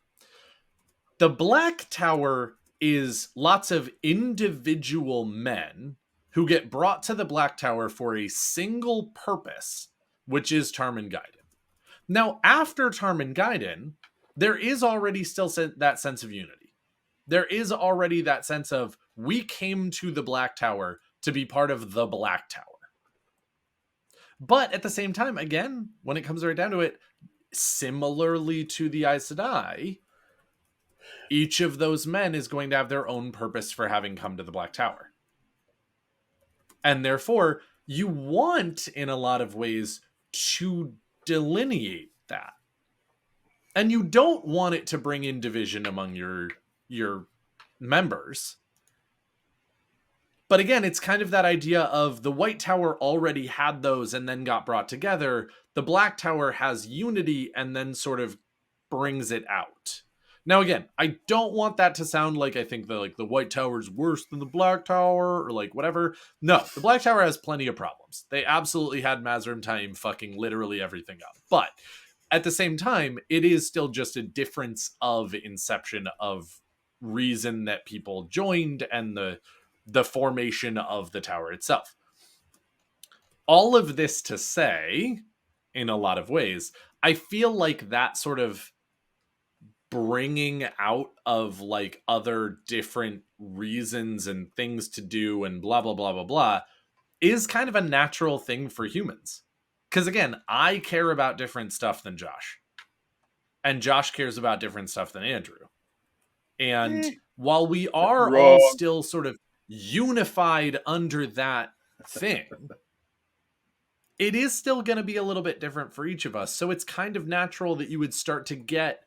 The Black Tower is lots of individual men who get brought to the Black Tower for a single purpose, which is Tarmangaiden. Now, after Tarmangaiden, there is already still that sense of unity. There is already that sense of, we came to the Black Tower to be part of the Black Tower. But at the same time, again, when it comes right down to it, similarly to the Aes Sedai, each of those men is going to have their own purpose for having come to the Black Tower. And therefore, you want, in a lot of ways, to delineate that. And you don't want it to bring in division among your members. But again, it's kind of that idea of the White Tower already had those and then got brought together. The Black Tower has unity and then sort of brings it out. Now, again, I don't want that to sound like I think the White Tower is worse than the Black Tower or like whatever. No, the Black Tower has plenty of problems. They absolutely had Mazrim Time fucking literally everything up. But at the same time, it is still just a difference of inception of reason that people joined and the formation of the tower itself. All of this to say, in a lot of ways, I feel like that sort of bringing out of like other different reasons and things to do and blah, blah, blah, blah, blah is kind of a natural thing for humans. Because again, I care about different stuff than Josh. And Josh cares about different stuff than Andrew. And while we are all still sort of unified under that thing, it is still going to be a little bit different for each of us. So it's kind of natural that you would start to get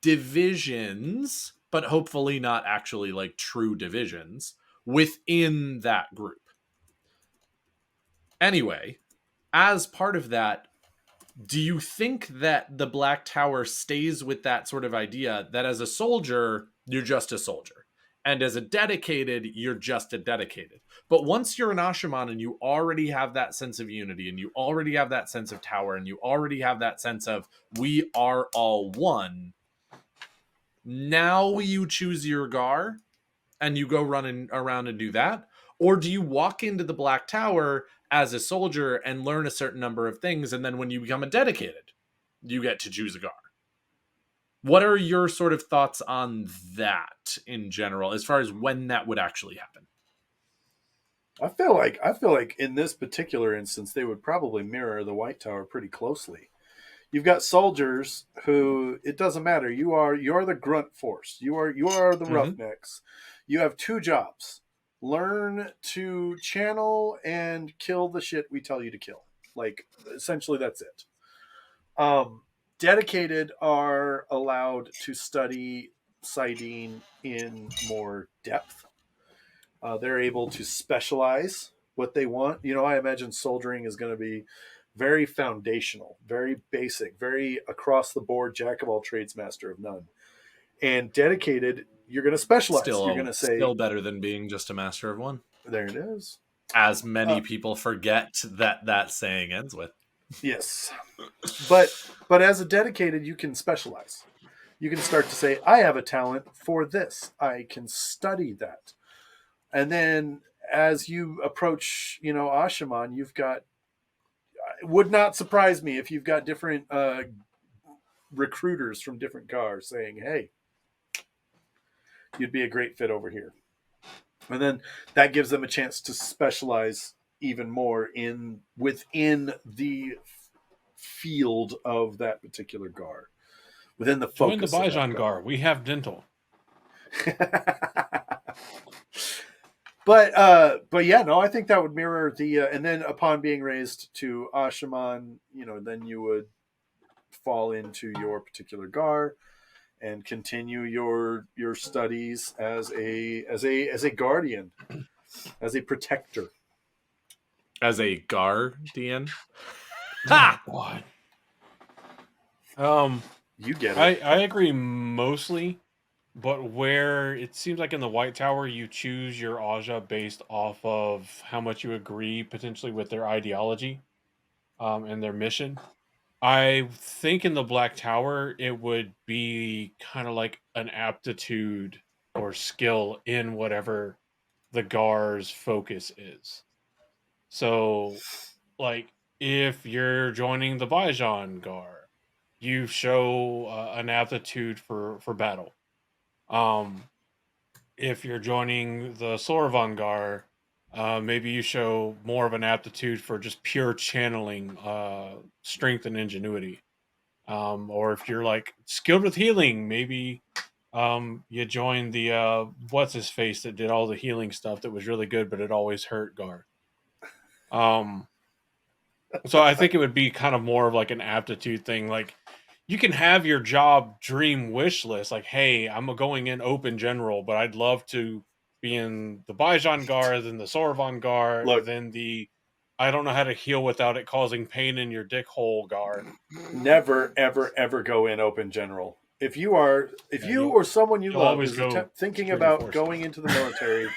divisions, but hopefully not actually like true divisions within that group. Anyway, as part of that, do you think that the Black Tower stays with that sort of idea that as a soldier, you're just a soldier? And as a dedicated, you're just a dedicated. But once you're an Asha'man and you already have that sense of unity and you already have that sense of tower and you already have that sense of we are all one, now you choose your Gar and you go running around and do that? Or do you walk into the Black Tower as a soldier and learn a certain number of things, and then when you become a dedicated, you get to choose a Gar? What are your sort of thoughts on that in general, as far as when that would actually happen? I feel like in this particular instance, they would probably mirror the White Tower pretty closely. You've got soldiers who, it doesn't matter. You're the grunt force. You are the roughnecks. You have two jobs: learn to channel and kill the shit we tell you to kill. Like, essentially, that's it. Dedicated are allowed to study Sidene in more depth. They're able to specialize what they want. I imagine soldiering is going to be very foundational, very basic, very across the board, jack of all trades, master of none. And dedicated, you're going to specialize. You're going to say, still better than being just a master of one. There it is. As many people forget that saying ends with. Yes. But as a dedicated, you can specialize. You can start to say, I have a talent for this. I can study that. And then as you approach, Asha'man, you've got, it would not surprise me if you've got different recruiters from different cars saying, hey, you'd be a great fit over here. And then that gives them a chance to specialize even more within the field of that particular Gar. Within the focus. Join the Bijan Gar. We have dental. But yeah, no, I think that would mirror the and then upon being raised to Asha'man, then you would fall into your particular Gar and continue your studies as a guardian, as a protector, as a guardian. Ha! God. You get it. I agree mostly. But where it seems like in the White Tower, you choose your Aja based off of how much you agree potentially with their ideology and their mission. I think in the Black Tower, it would be kind of like an aptitude or skill in whatever the Gar's focus is. So, like, if you're joining the Bijan Gar, you show an aptitude for battle. If you're joining the Sorvan Gar, maybe you show more of an aptitude for just pure channeling, strength and ingenuity. Or if you're like skilled with healing, maybe you join the what's his face that did all the healing stuff that was really good, but it always hurt Gar. So I think it would be kind of more of like an aptitude thing. Like you can have your job dream wish list, like, hey, I'm going in open general, but I'd love to be in the Bijan Guard, then the Sorvan Guard, Look. then the I don't know how to heal without it causing pain in your dick hole Guard. Never, ever, ever go in open general. If you or someone you you'll love always is go thinking security about forces. going into the military,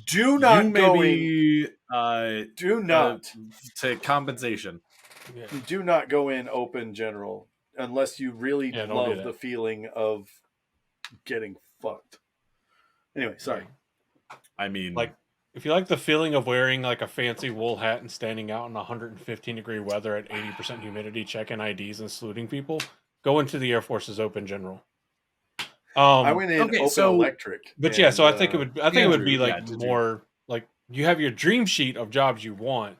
do You not may go in. be Do not. to compensation. Yeah. Do not go in open general unless you really Yeah, don't do love that. the feeling of getting fucked. Anyway, sorry. I mean, Like if you like the feeling of wearing like a fancy wool hat and standing out in 115-degree weather at 80% humidity, checking IDs and saluting people, go into the Air Force's open general. I went in okay, open so- electric. But yeah, so I think it would. I think it would be Andrew, like yeah, did more like you have your dream sheet of jobs you want,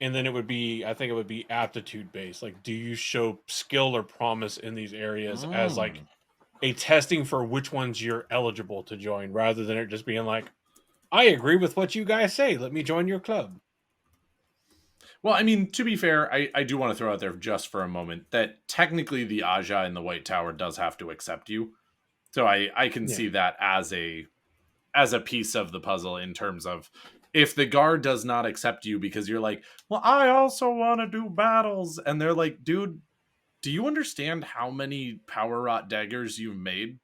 and then it would be. I think it would be aptitude based. Like, do you show skill or promise in these areas as like a testing for which ones you're eligible to join, rather than it just being like, I agree with what you guys say. Let me join your club. Well, I mean, to be fair, I do want to throw out there just for a moment that technically the Aja in the White Tower does have to accept you. So I can Yeah. see that as a piece of the puzzle in terms of if the guard does not accept you because you're like, well, I also want to do battles. And they're like, dude, do you understand how many power rot daggers you've made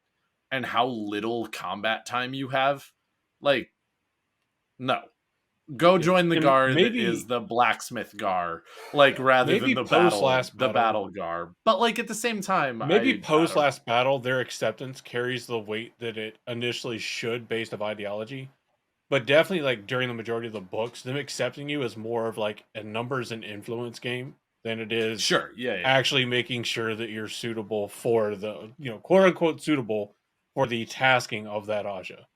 and how little combat time you have? Like, no. Go join the And Gar that maybe- is the blacksmith Gar, like rather Maybe than the post battle last the battle. battle Gar. But like at the same time, Maybe I post don't- last battle, their acceptance carries the weight that it initially should based of ideology. But definitely, like during the majority of the books, them accepting you is more of like a numbers and influence game than it is Sure, yeah. actually making sure that you're suitable for the, quote unquote suitable for the tasking of that Aja.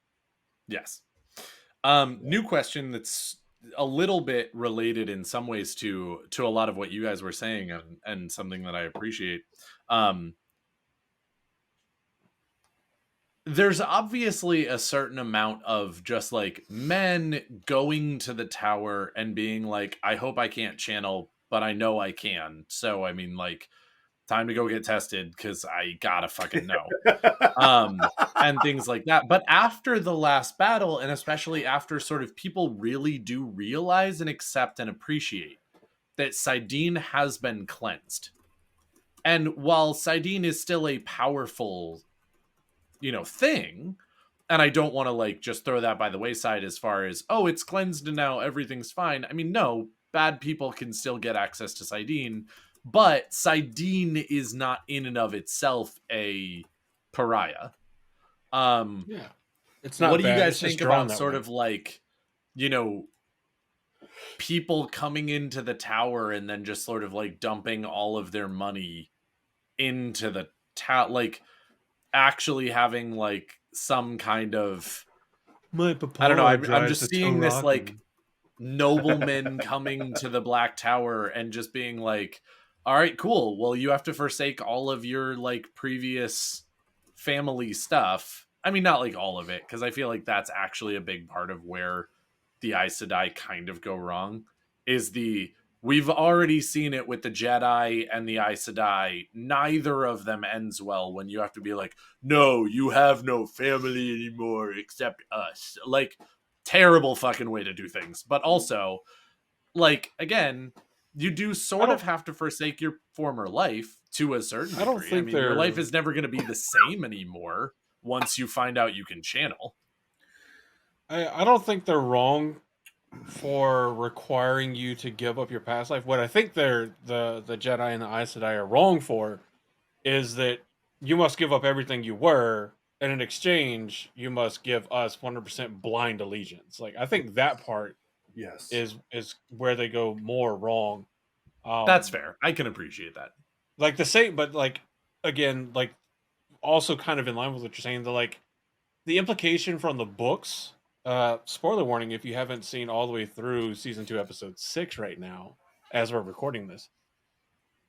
Yes. New question that's a little bit related in some ways to a lot of what you guys were saying and something that I appreciate. There's obviously a certain amount of just like men going to the tower and being like, I hope I can't channel, but I know I can. So I mean, like, time to go get tested because I gotta fucking know. And things like that. But after the last battle, and especially after sort of people really do realize and accept and appreciate that Sidene has been cleansed. And while Sidene is still a powerful, thing, and I don't want to like just throw that by the wayside as far as, oh, it's cleansed and now everything's fine. I mean, no, bad people can still get access to Sidene, but Sidene is not in and of itself a pariah. Yeah, it's not. What do you bad. guys It's just think drawn about that sort way. of like, people coming into the tower and then just sort of like dumping all of their money into the tower, like actually having like some kind of, My papa I don't know, I'm drives just the seeing this like Tarakan. noblemen coming to the Black Tower and just being like, all right, cool, well, you have to forsake all of your like previous family stuff. I mean, not like all of it, because I feel like that's actually a big part of where the Aes Sedai kind of go wrong, is we've already seen it with the Jedi and the Aes Sedai. Neither of them ends well when you have to be like, no, you have no family anymore except us. Like, terrible fucking way to do things. But also, like, again, you do sort of have to forsake your former life to a certain degree. I don't think your life they're- is never going to be the same anymore once you find out you can channel. I don't think they're wrong for requiring you to give up your past life. What I think the Jedi and the Aes Sedai are wrong for is that you must give up everything you were, and in exchange, you must give us 100% blind allegiance. Like, I think that part Yes. is where they go more wrong. That's fair. I can appreciate that. Like the same, but like again, like also kind of in line with what you're saying. The implication from the books. Spoiler warning if you haven't seen all the way through season 2, episode 6 right now, as we're recording this.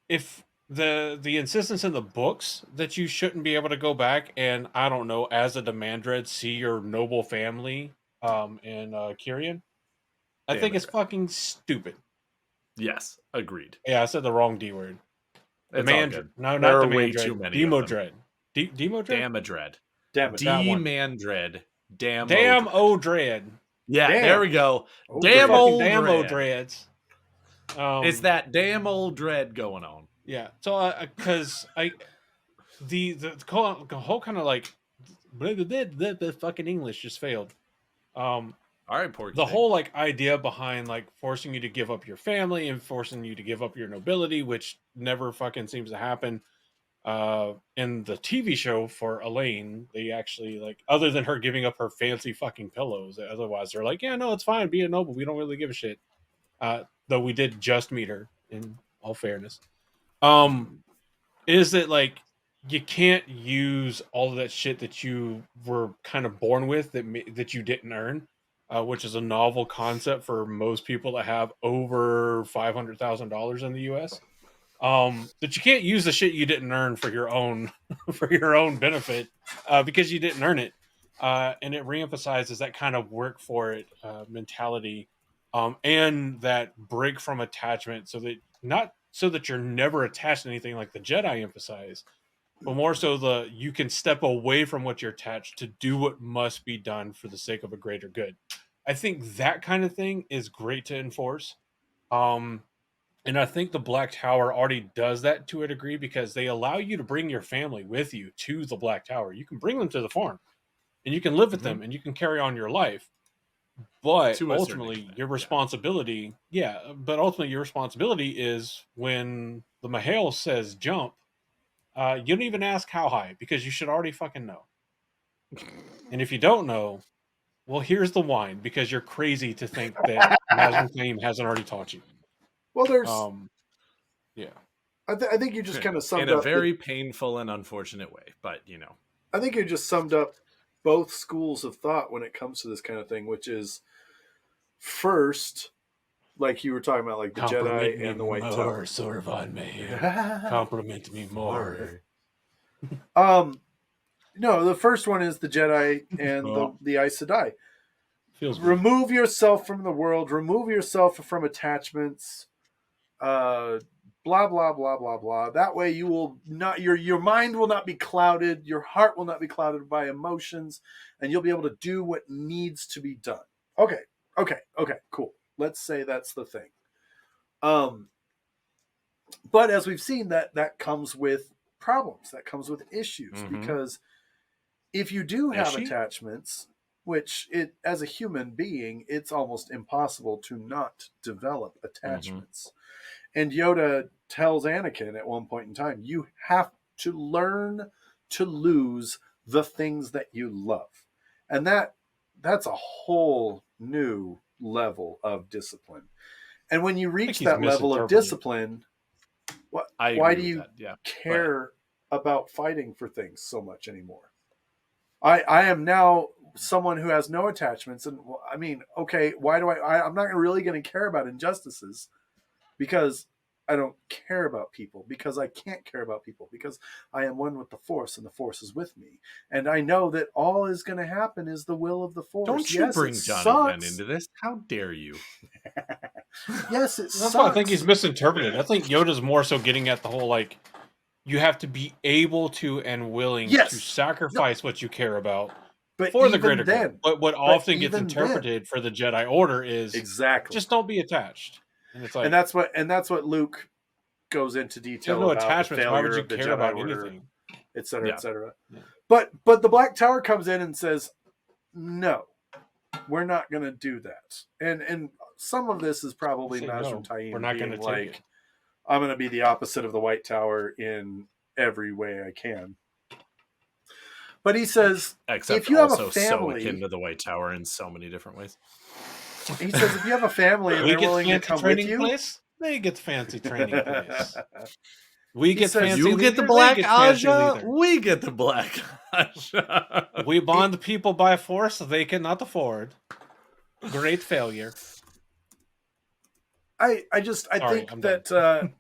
If the insistence in the books that you shouldn't be able to go back and, I don't know, as a Demandred, see your noble family in Kyrian, I think it's Damodred. fucking stupid. Yes, agreed. Yeah, I said the wrong D word. It's all Demandred. good. No, There not are way Demandred. too many of them. Demodred. Demodred? Damodred. Damn it. That one. Demandred. Damn Damodred. Odred. Yeah, Damn. there we go. Oh, Damn Dread. Fucking old damn Dread. Odreds. It's that damn old dread going on. Yeah. So, because the whole kind of like the fucking English just failed. All right, Porky. The whole like idea behind like forcing you to give up your family and forcing you to give up your nobility, which never fucking seems to happen. In the TV show for Elaine, they actually like, other than her giving up her fancy fucking pillows, otherwise they're like, yeah, no, it's fine, be a noble, we don't really give a shit. Though we did just meet her, in all fairness. Is that like you can't use all of that shit that you were kind of born with that you didn't earn, which is a novel concept for most people that have over $500,000 in the U.S. That you can't use the shit you didn't earn for your own for your own benefit, because you didn't earn it, and it reemphasizes that kind of work for it mentality, and that break from attachment, so that not so that you're never attached to anything like the Jedi emphasize, but more so you can step away from what you're attached to do what must be done for the sake of a greater good. I think that kind of thing is great to enforce. And I think the Black Tower already does that to a degree, because they allow you to bring your family with you to the Black Tower. You can bring them to the farm and you can live with them and you can carry on your life. But To a certain ultimately, extent, your yeah. responsibility, but ultimately, your responsibility is when the Mahale says jump, you don't even ask how high, because you should already fucking know. And if you don't know, well, here's the wine, because you're crazy to think that Nazim Claim hasn't already taught you. Well, there's. Yeah. I think you just kind of summed in a up very painful and unfortunate way, but you know. I think you just summed up both schools of thought when it comes to this kind of thing, which is first, like you were talking about, like the Jedi and the White Tower. Sorvan Mahale. Compliment me more. No, the first one is the Jedi and the Aes Sedai. Feels good. Remove yourself from the world. Remove yourself from attachments. Blah blah blah blah blah. That way, you will not your mind will not be clouded. Your heart will not be clouded by emotions, and you'll be able to do what needs to be done. Okay, cool. Let's say that's the thing. But as we've seen, that comes with problems. That comes with issues, because if you do have attachments, which as a human being, it's almost impossible to not develop attachments. And Yoda tells Anakin at one point in time, you have to learn to lose the things that you love. And that's a whole new level of discipline. And when you reach that level of discipline, why do you care about fighting for things so much anymore? I am now someone who has no attachments, and I mean, okay, why do I'm not really going to care about injustices, because I don't care about people, because I can't care about people, because I am one with the Force, and the Force is with me, and I know that all is going to happen is the will of the Force. Don't you bring Johnny Yen into this? How dare you? Yes, it sucks. That's why I think he's misinterpreted. I think Yoda's more so getting at the whole, like, you have to be able to and willing to sacrifice what you care about for the greater good. But what often gets interpreted for the Jedi Order is just don't be attached. And it's like, and that's what Luke goes into detail about attachments. Why would you of the care Jedi about Order, anything? et cetera, et cetera. Yeah. But the Black Tower comes in and says, no, we're not going to do that. And some of this is probably Nazim Taim being like, I'm going to be the opposite of the White Tower in every way I can. But he says, except if you also have a family, so akin to the White Tower in so many different ways. He says, if you have a family and they're willing to come with you, they get fancy training place. We get fancy. You get the Black Aja. We get the Black Aja. We bond people by force they cannot afford. Great failure. I think that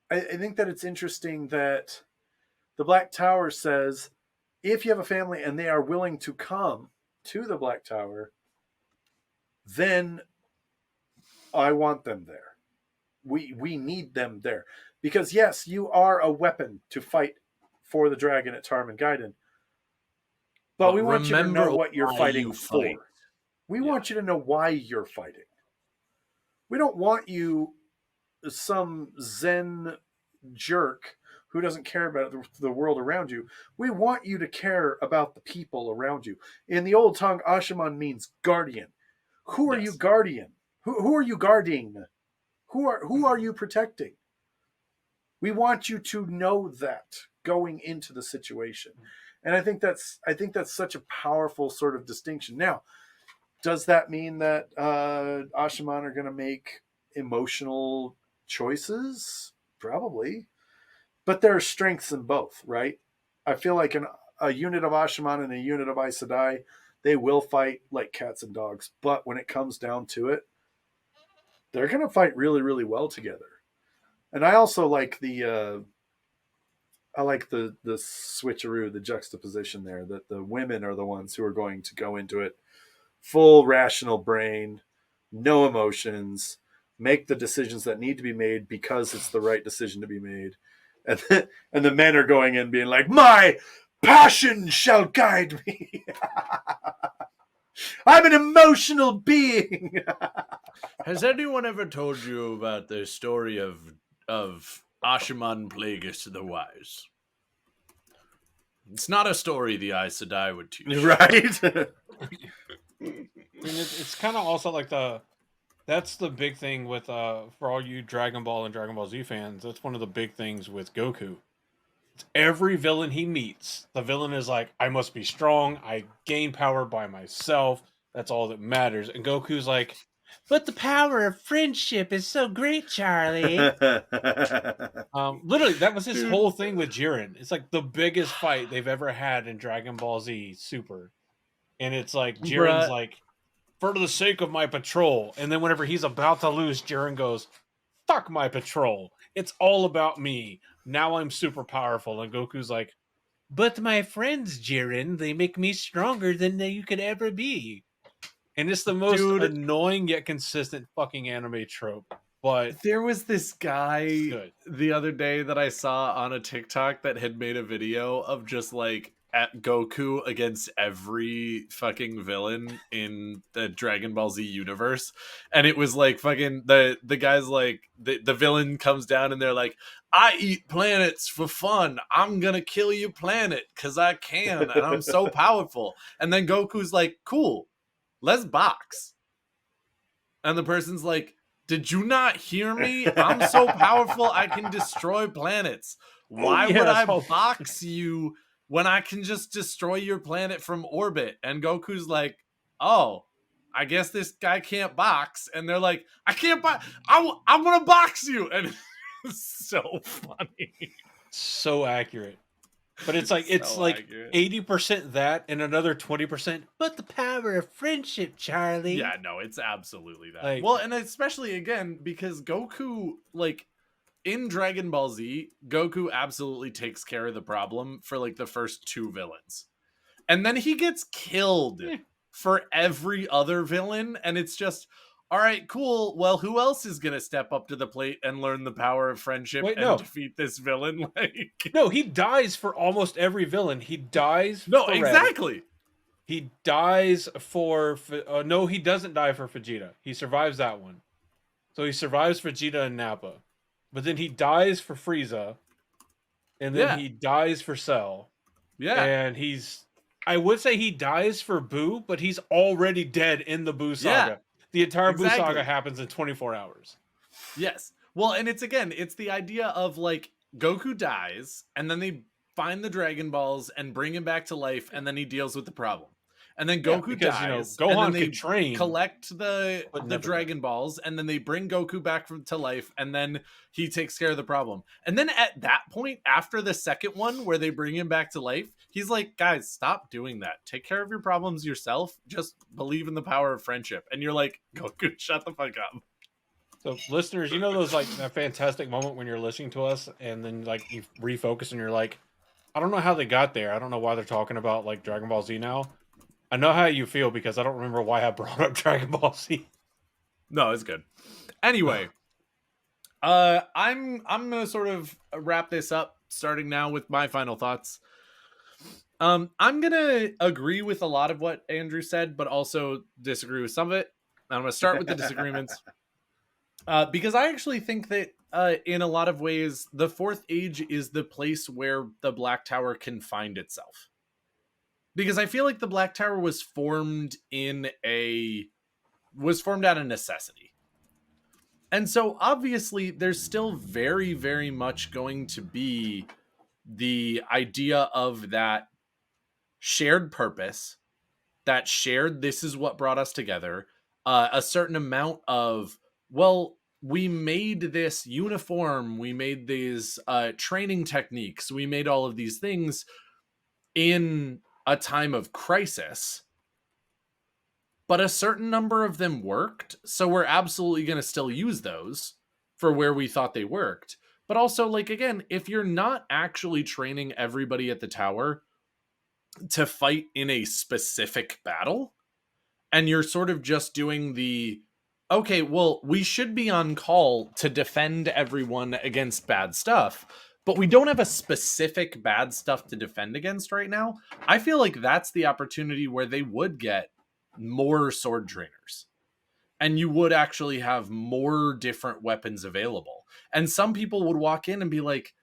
I think that it's interesting that the Black Tower says, if you have a family and they are willing to come to the Black Tower, then I want them there. We need them there. Because yes, you are a weapon to fight for the dragon at Tarman Gaiden. But we want you to know what you're fighting for. We want you to know why you're fighting. We don't want you, some Zen jerk who doesn't care about the world around you. We want you to care about the people around you. In the old tongue, Asha'man means guardian. Who are you guardian? Who are you guarding? Who are you protecting? We want you to know that going into the situation. And I think that's such a powerful sort of distinction. Now, does that mean that Asha'man are going to make emotional choices? Probably. But there are strengths in both, right? I feel like a unit of Asha'man and a unit of Aes Sedai, they will fight like cats and dogs. But when it comes down to it, they're going to fight really, really well together. And I also like the switcheroo, the juxtaposition there, that the women are the ones who are going to go into it full rational brain, no emotions, make the decisions that need to be made because it's the right decision to be made. And the men are going in being like, my passion shall guide me. I'm an emotional being. Has anyone ever told you about the story of Asha'man Plagueis the Wise? It's not a story the Aes Sedai would teach. Right? I mean, it's kind of also like that's the big thing with for all you Dragon Ball and Dragon Ball Z fans. That's one of the big things with Goku. It's every villain he meets, the villain is like, I must be strong. I gain power by myself. That's all that matters. And Goku's like, but the power of friendship is so great, Charlie. Literally, that was his whole thing with Jiren. It's like the biggest fight they've ever had in Dragon Ball Z Super. And it's like Jiren's like, for the sake of my patrol. And then whenever he's about to lose, Jiren goes, fuck my patrol. It's all about me. Now I'm super powerful. And Goku's like, but my friends, Jiren, they make me stronger than you could ever be. And it's the most annoying yet consistent fucking anime trope. But there was this guy the other day that I saw on a TikTok that had made a video of just like at Goku against every fucking villain in the Dragon Ball Z universe. And it was like fucking the guy's like the villain comes down and they're like, I eat planets for fun. I'm gonna kill your planet because I can and I'm so powerful. And then Goku's like, cool, let's box. And the person's like, did you not hear me? I'm so powerful I can destroy planets. Why would I box you when I can just destroy your planet from orbit? And Goku's like, oh, I guess this guy can't box. And they're like, I can't box. I want to box you. And it's so funny. So accurate. But it's like, it's so like accurate. 80% that and another 20%. But the power of friendship, Charlie. Yeah, no, it's absolutely that. Like, well, and especially again, because Goku, like, in Dragon Ball Z, Goku absolutely takes care of the problem for like the first two villains. And then he gets killed for every other villain. And it's just, all right, cool. Well, who else is going to step up to the plate and learn the power of friendship defeat this villain? Like, no, he dies for almost every villain. He dies. No, exactly. Red. He dies for. No, he doesn't die for Vegeta. He survives that one. So he survives Vegeta and Nappa. But then he dies for Frieza. And then he dies for Cell. Yeah. And I would say he dies for Boo, but he's already dead in the Boo saga. Yeah. The entire Boo saga happens in 24 hours. Yes. Well, and it's the idea of like Goku dies and then they find the Dragon Balls and bring him back to life and then he deals with the problem. And then Goku dies. Gohan and then they train, collect the Dragon Balls and then they bring Goku back to life and then he takes care of the problem. And then at that point, after the second one where they bring him back to life, he's like, guys, stop doing that. Take care of your problems yourself. Just believe in the power of friendship. And you're like, Goku, shut the fuck up. So listeners, you know those like that fantastic moment when you're listening to us and then like you refocus and you're like, I don't know how they got there. I don't know why they're talking about like Dragon Ball Z now. I know how you feel because I don't remember why I brought up Dragon Ball Z. No, it's good. Anyway, I'm gonna sort of wrap this up, starting now with my final thoughts. I'm gonna agree with a lot of what Andrew said, but also disagree with some of it. I'm gonna start with the disagreements, because I actually think that in a lot of ways, the Fourth Age is the place where the Black Tower can find itself. Because I feel like the Black Tower was formed out of necessity. And so obviously there's still very, very much going to be the idea of that shared purpose, that shared, this is what brought us together, a certain amount of, well, we made this uniform, we made these training techniques, we made all of these things in a time of crisis, but a certain number of them worked, so we're absolutely going to still use those for where we thought they worked. But also, like, again, if you're not actually training everybody at the tower to fight in a specific battle, and you're sort of just doing the, okay, well, we should be on call to defend everyone against bad stuff, but we don't have a specific bad stuff to defend against right now, I feel like that's the opportunity where they would get more sword trainers. And you would actually have more different weapons available. And some people would walk in and be like,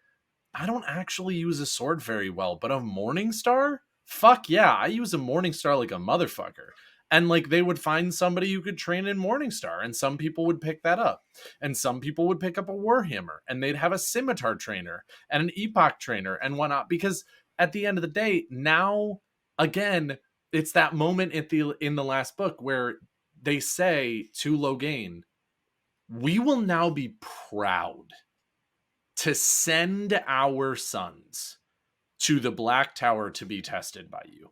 I don't actually use a sword very well, but a Morning Star? Fuck yeah, I use a Morning Star like a motherfucker. And like they would find somebody who could train in Morning Star, and some people would pick that up. And some people would pick up a Warhammer, and they'd have a Scimitar trainer and an Epoch trainer and whatnot. Because at the end of the day, now, again, it's that moment in the last book where they say to Logain, we will now be proud to send our sons to the Black Tower to be tested by you.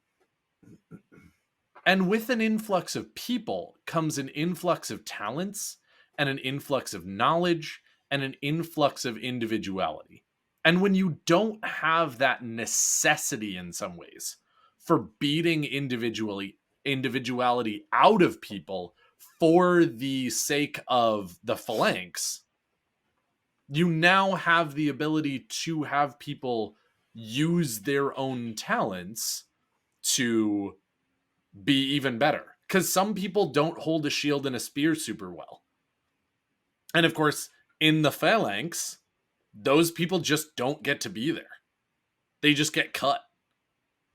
And with an influx of people comes an influx of talents and an influx of knowledge and an influx of individuality. And when you don't have that necessity in some ways for beating individuality out of people for the sake of the phalanx, you now have the ability to have people use their own talents to be even better. Because some people don't hold a shield and a spear super well. And of course, in the phalanx, those people just don't get to be there. They just get cut.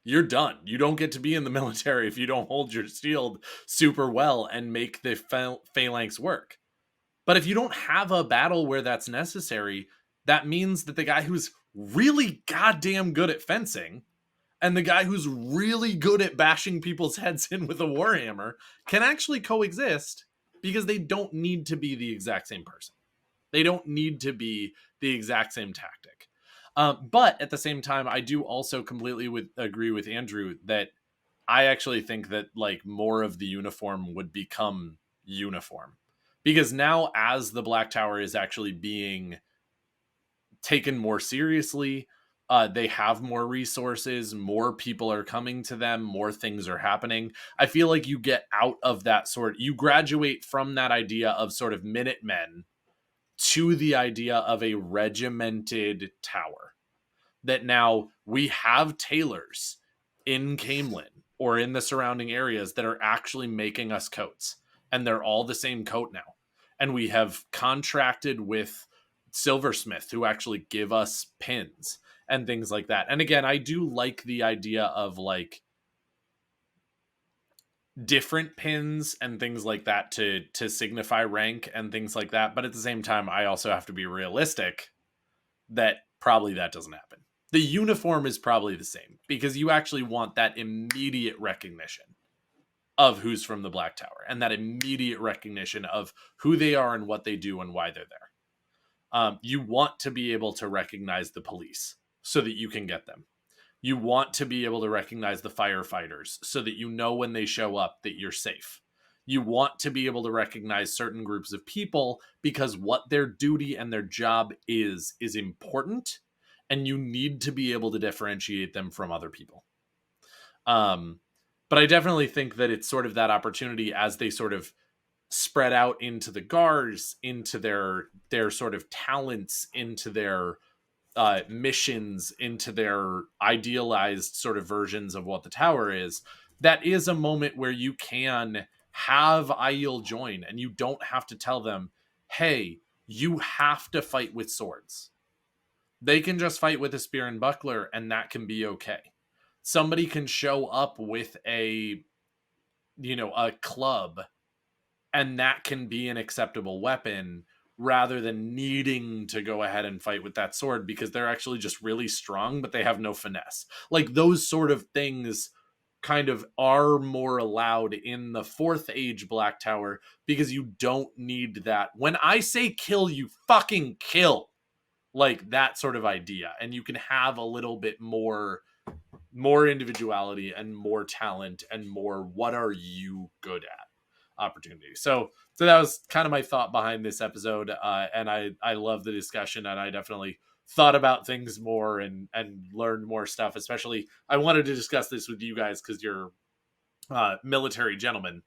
You're done. You don't get to be in the military if you don't hold your shield super well and make the phalanx work. But if you don't have a battle where that's necessary, that means that the guy who's really goddamn good at fencing and the guy who's really good at bashing people's heads in with a warhammer can actually coexist, because they don't need to be the exact same person. They don't need to be the exact same tactic. But at the same time, I do also completely agree with Andrew that I actually think that like more of the uniform would become uniform. Because now, as the Black Tower is actually being taken more seriously, they have more resources, more people are coming to them, more things are happening. I feel like you get out of that you graduate from that idea of sort of Minutemen to the idea of a regimented tower. That now we have tailors in Camelin or in the surrounding areas that are actually making us coats. And they're all the same coat now. And we have contracted with silversmith who actually give us pins and things like that. And again, I do like the idea of like different pins and things like that to signify rank and things like that. But at the same time, I also have to be realistic that probably that doesn't happen. The uniform is probably the same because you actually want that immediate recognition of who's from the Black Tower and that immediate recognition of who they are and what they do and why they're there. You want to be able to recognize the police so that you can get them. You want to be able to recognize the firefighters so that you know when they show up that you're safe. You want to be able to recognize certain groups of people because what their duty and their job is important, and you need to be able to differentiate them from other people. But I definitely think that it's sort of that opportunity as they sort of spread out into the guards, into their sort of talents, into their missions, into their idealized sort of versions of what the tower is. That is a moment where you can have Aiel join, and you don't have to tell them, hey, you have to fight with swords. They can just fight with a spear and buckler, and that can be okay. Somebody can show up with a club, and that can be an acceptable weapon, rather than needing to go ahead and fight with that sword because they're actually just really strong, but they have no finesse. Like, those sort of things kind of are more allowed in the fourth age Black Tower, because you don't need that. When I say kill, you fucking kill. Like, that sort of idea. And you can have a little bit more individuality and more talent and more what are you good at opportunity. So that was kind of my thought behind this episode, and I love the discussion, and I definitely thought about things more and learned more stuff. Especially, I wanted to discuss this with you guys because you're military gentlemen,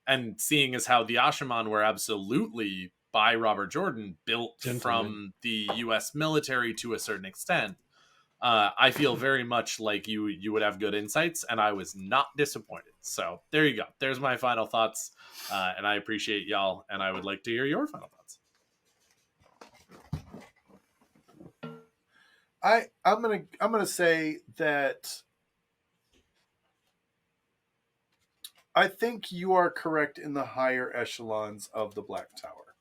and seeing as how the Asha'man were absolutely, by Robert Jordan, built from the U.S. military to a certain extent. I feel very much like you would have good insights, and I was not disappointed. So there you go. There's my final thoughts, and I appreciate y'all, and I would like to hear your final thoughts. I'm gonna say that I think you are correct in the higher echelons of the Black Tower.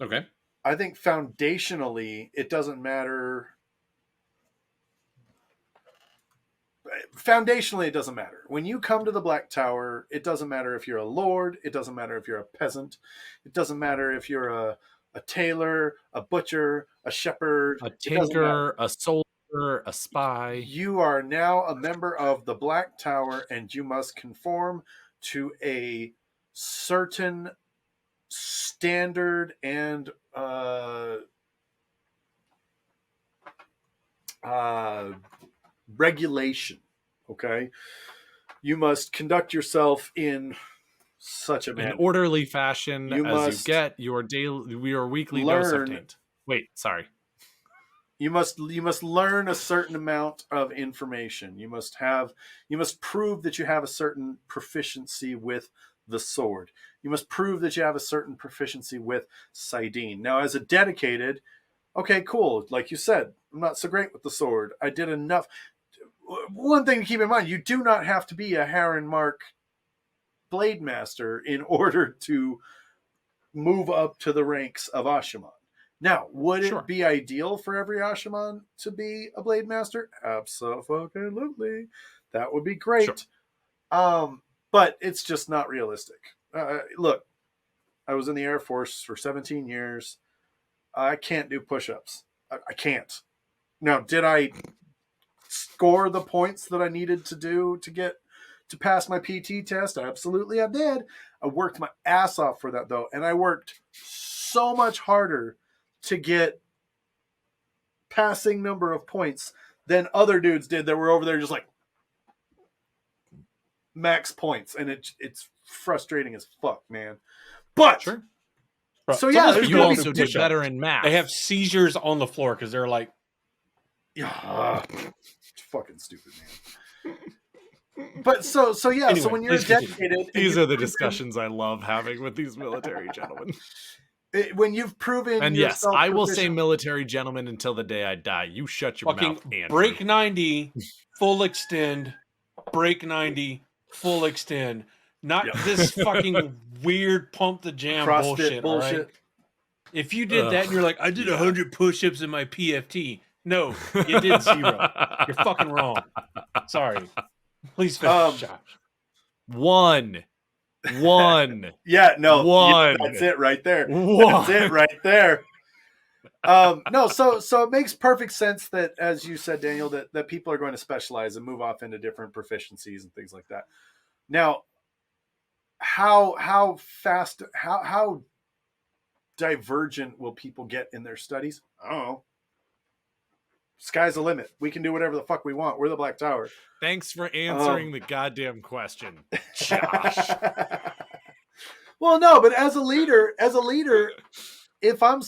Okay. I think foundationally, it doesn't matter. Foundationally, it doesn't matter. When you come to the Black Tower, it doesn't matter if you're a lord. It doesn't matter if you're a peasant. It doesn't matter if you're a tailor, a butcher, a shepherd. A tinker, a soldier, a spy. You are now a member of the Black Tower, and you must conform to a certain standard and regulation. Okay, you must conduct yourself in such a manner, an orderly fashion, you as must you get your weekly dose of taint. Wait, sorry. You must learn a certain amount of information. You must prove that you have a certain proficiency with the sword. You must prove that you have a certain proficiency with Sidene. Now, as a dedicated, okay, cool. Like you said, I'm not so great with the sword. I did enough. One thing to keep in mind, you do not have to be a Heron Mark Blade Master in order to move up to the ranks of Asha'man. Now, would it be ideal for every Asha'man to be a Blade Master? Absolutely. That would be great. Sure. But it's just not realistic. Look, I was in the Air Force for 17 years. I can't do push-ups. I can't. Now, did I score the points that I needed to do to pass my PT test? Absolutely, I did. I worked my ass off for that, though, and I worked so much harder to get passing number of points than other dudes did that were over there just like max points, and it's frustrating as fuck, man. But sure. So yeah, you also did better in math. They have seizures on the floor because they're like, yeah, fucking stupid, man. But so yeah, anyway, so when you're dedicated, these are the discussions I love having with these military gentlemen. When you've proven, and yes, I will say military gentlemen until the day I die. You shut your mouth, Andrew. Break 90, full extend. Break 90, full extend. Not this fucking weird pump the jam CrossFit bullshit. All right? If you did that and you're like, I did 100 push-ups in my PFT. No, you did 0. You're fucking wrong. Sorry. Please finish, Josh. One. Yeah, no. One. Yeah, that's it right there. That's it right there. No, so it makes perfect sense that, as you said, Daniel, that people are going to specialize and move off into different proficiencies and things like that. Now, how fast, how divergent will people get in their studies? I don't know. Sky's the limit. We can do whatever the fuck we want. We're the Black Tower. Thanks for answering the goddamn question, Josh. Well, no, but as a leader, if I'm a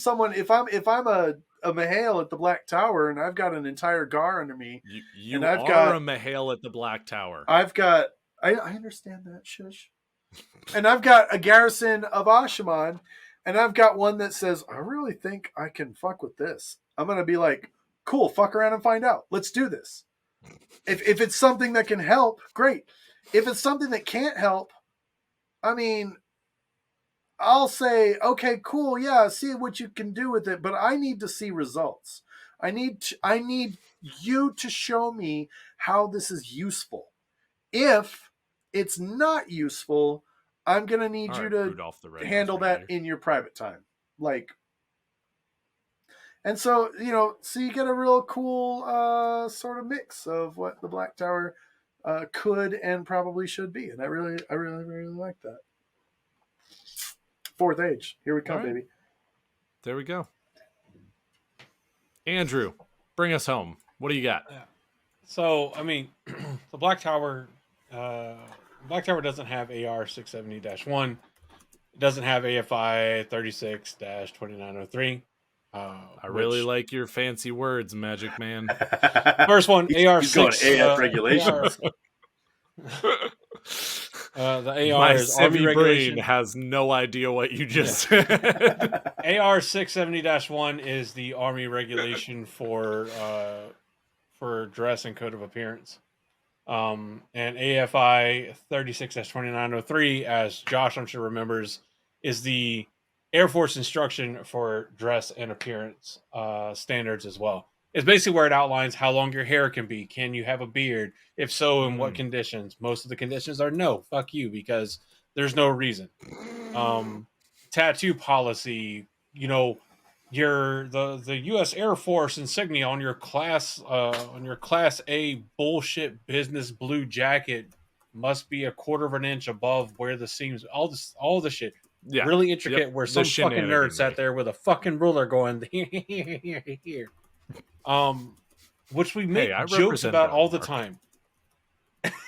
Mahale at the Black Tower and I've got an entire Gar under me, You and are I've got a Mahale at the Black Tower. I understand that, shush. And I've got a garrison of Asha'man, and I've got one that says, I really think I can fuck with this. I'm gonna be like, cool, fuck around and find out. Let's do this. If it's something that can help, great. If it's something that can't help, I mean, I'll say, okay, cool, yeah, see what you can do with it, but I need to see results. I need you to show me how this is useful. If it's not useful, I'm gonna need you to handle that in your private time. Like, and so, so you get a real cool sort of mix of what the Black Tower could and probably should be. And I really like that. Fourth age. Here we come, baby. There we go. Andrew, bring us home. What do you got? Yeah. So, I mean, the Black Tower doesn't have AR 670-1. It doesn't have AFI 36-2903. I really like your fancy words, Magic Man. First one, AR 6. He's going AF regulations. The AR My is Army regulation. brain has no idea what you just said. AR 670-1 is the Army regulation for dress and code of appearance. And AFI 36-2903, as Josh I'm sure remembers, is the Air Force instruction for dress and appearance standards as well. It's basically where it outlines how long your hair can be. Can you have a beard? If so, in what conditions? Most of the conditions are no, fuck you, because there's no reason. Tattoo policy, the U.S. Air Force insignia on your class A bullshit business blue jacket must be 1/4 of an inch above where the seams. All the shit. Yeah. Really intricate. Where some fucking nerd sat there with a fucking ruler going here. Which we make jokes about all the time.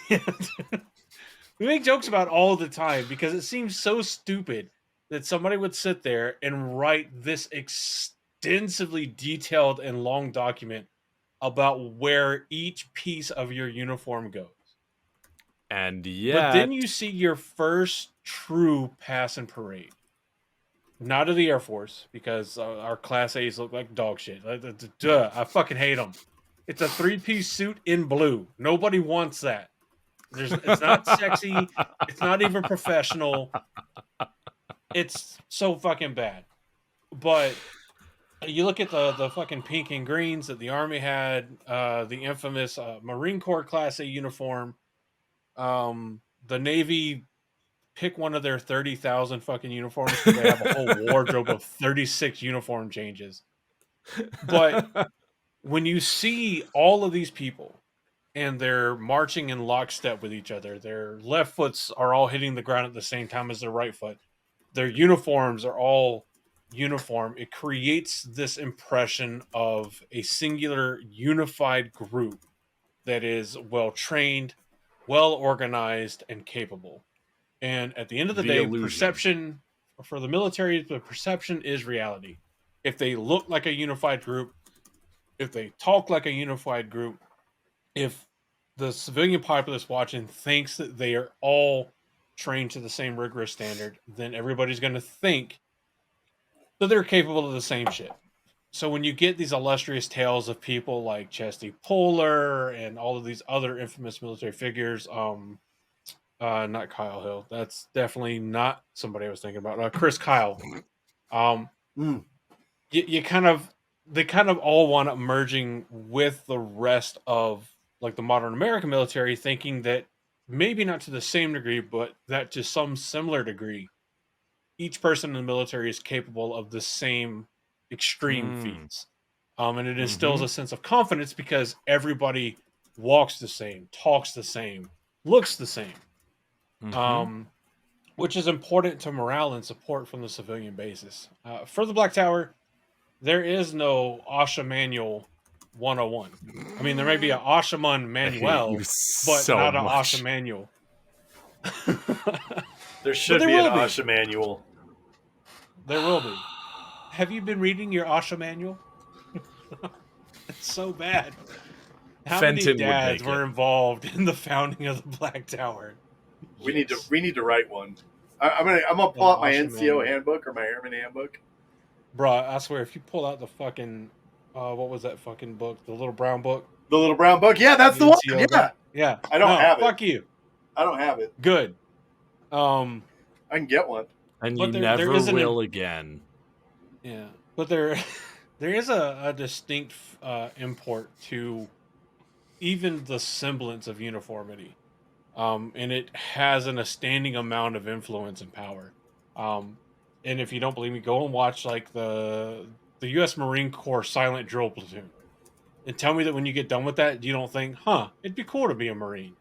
We make jokes about all the time because it seems so stupid that somebody would sit there and write this extensively detailed and long document about where each piece of your uniform goes. And yeah, but then you see your first true pass and parade. Not of the Air Force, because our Class A's look like dog shit. I fucking hate them. It's a 3-piece suit in blue. Nobody wants that. It's not sexy. It's not even professional. It's so fucking bad. But you look at the fucking pink and greens that the Army had, the infamous Marine Corps Class A uniform. The Navy pick one of their 30,000 fucking uniforms because they have a whole wardrobe of 36 uniform changes. But when you see all of these people and they're marching in lockstep with each other, their left foots are all hitting the ground at the same time as their right foot, their uniforms are all uniform, it creates this impression of a singular unified group that is well trained, well organized, and capable. And at the end of the day, perception for the military, the perception is reality. If they look like a unified group, if they talk like a unified group, if the civilian populace watching thinks that they are all trained to the same rigorous standard, then everybody's going to think that they're capable of the same shit. So when you get these illustrious tales of people like Chesty Puller and all of these other infamous military figures, not Kyle Hill. That's definitely not somebody I was thinking about. Chris Kyle. They kind of all want up merging with the rest of like the modern American military, thinking that maybe not to the same degree, but that to some similar degree, each person in the military is capable of the same extreme feats. And it instills a sense of confidence because everybody walks the same, talks the same, looks the same. Which is important to morale and support from the civilian basis. For the Black Tower, there is no OSHA manual 101. I mean, there may be an Asha'man manual, but so not an much. Asha manual. There should there be an will be. Asha manual. There will be. Have you been reading your Asha manual? It's so bad. How Fenton many would dads make were it. involved in the founding of the Black Tower? We need Yes. to write one. I'm gonna pull out my Asha NCO manual. handbook or my airman handbook. Bruh, I swear, if you pull out the fucking, what was that fucking book? The little brown book? The little brown book. Yeah, that's the one. NCO Yeah, guy? Yeah. I don't have it. Fuck you. I don't have it. Good. I can get one. And But you there never is will again. Yeah, but there is a distinct import to even the semblance of uniformity, and it has an outstanding amount of influence and power. And if you don't believe me, go and watch like the U.S. Marine Corps silent drill platoon, and tell me that when you get done with that, you don't think, "Huh, it'd be cool to be a Marine."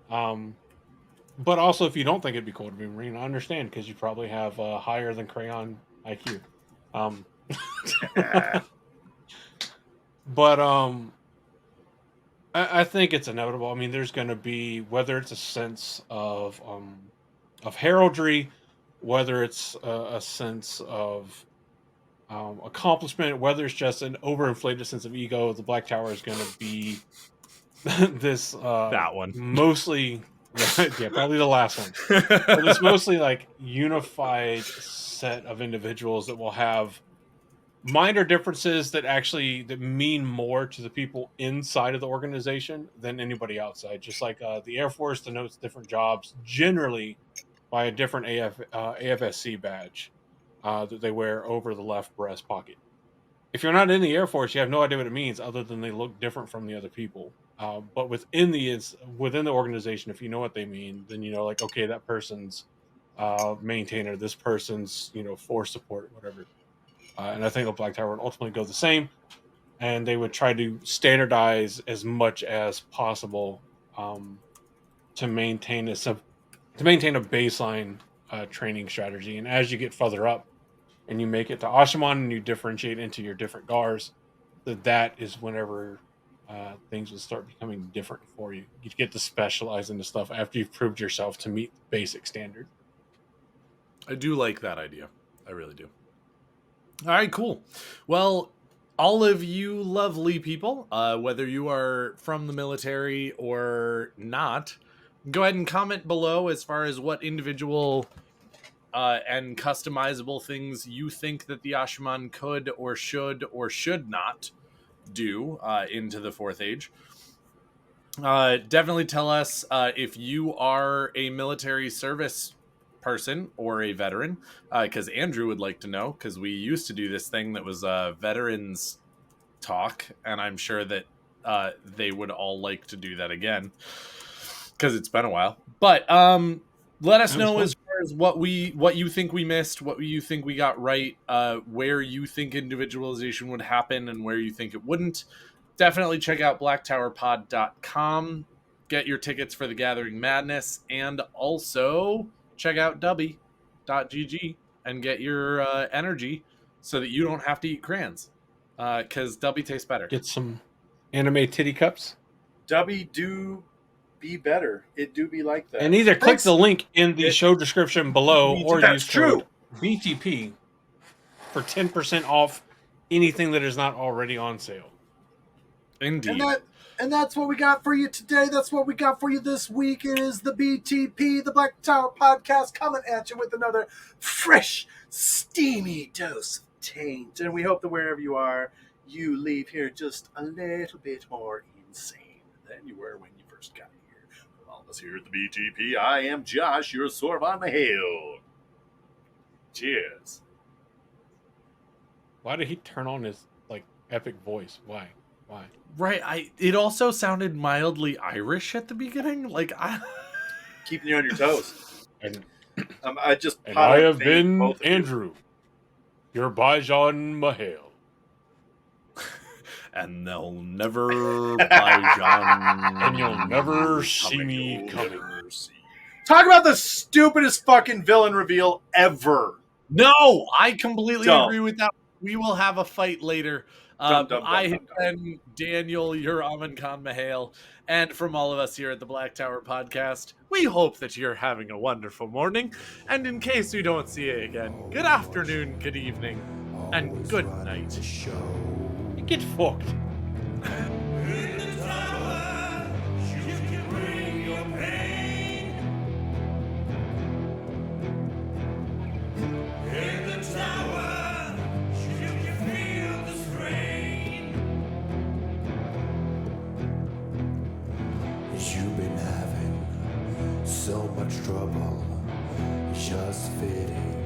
But also, if you don't think it'd be cool to be a Marine, I understand because you probably have a higher than crayon IQ. But I think it's inevitable. I mean, there's going to be, whether it's a sense of heraldry, whether it's a sense of accomplishment, whether it's just an overinflated sense of ego, the Black Tower is going to be this That one. mostly, yeah, probably the last one. But it's mostly like unified set of individuals that will have minor differences that mean more to the people inside of the organization than anybody outside. Just like the Air Force denotes different jobs generally by a different AFSC badge that they wear over the left breast pocket. If you're not in the Air Force, you have no idea what it means other than they look different from the other people. But within the organization, if you know what they mean, then you know, like, okay, that person's maintainer, this person's, force support, whatever. And I think the Black Tower would ultimately go the same, and they would try to standardize as much as possible to maintain a baseline training strategy. And as you get further up, and you make it to Asha'man, and you differentiate into your different GARs, that is whenever things would start becoming different for you. You get to specialize into stuff after you've proved yourself to meet the basic standard. I do like that idea. I really do. All right, cool. Well, all of you lovely people, whether you are from the military or not, go ahead and comment below as far as what individual and customizable things you think that the Asha'man could or should not do into the Fourth Age. Definitely tell us if you are a military service person or a veteran, because Andrew would like to know, because we used to do this thing that was veterans talk, and I'm sure that they would all like to do that again because it's been a while. But let us know as far as what you think we missed, what you think we got right, where you think individualization would happen and where you think it wouldn't. Definitely check out blacktowerpod.com, get your tickets for the Gathering Madness, and also check out dubby.gg and get your energy so that you don't have to eat crayons, because dubby tastes better. Get some anime titty cups. Dubby do be better. It do be like that. And either click the link in the show description below or use code BTP for 10% off anything that is not already on sale. Indeed. And that's what we got for you today. That's what we got for you this week. It is the BTP, the Black Tower Podcast, coming at you with another fresh, steamy dose of taint. And we hope that wherever you are, you leave here just a little bit more insane than you were when you first got here. From all of us here at the BTP, I am Josh, your Sorb on the Hill. Cheers. Why did he turn on his epic voice? Why? Right, it also sounded mildly Irish at the beginning. Keeping you on your toes. And I have been Andrew, your Bajan Mahale. And they'll never Bajan. And you'll never see me coming. Talk about the stupidest fucking villain reveal ever. No, I completely agree with that. We will have a fight later. Dum, dum, I dum, have dum, dum. been Daniel, your Amin Khan Mahale, and from all of us here at the Black Tower Podcast, we hope that you're having a wonderful morning. And in case we don't see you again, good afternoon, good evening, and good night. Get fucked. You've been having so much trouble just fitting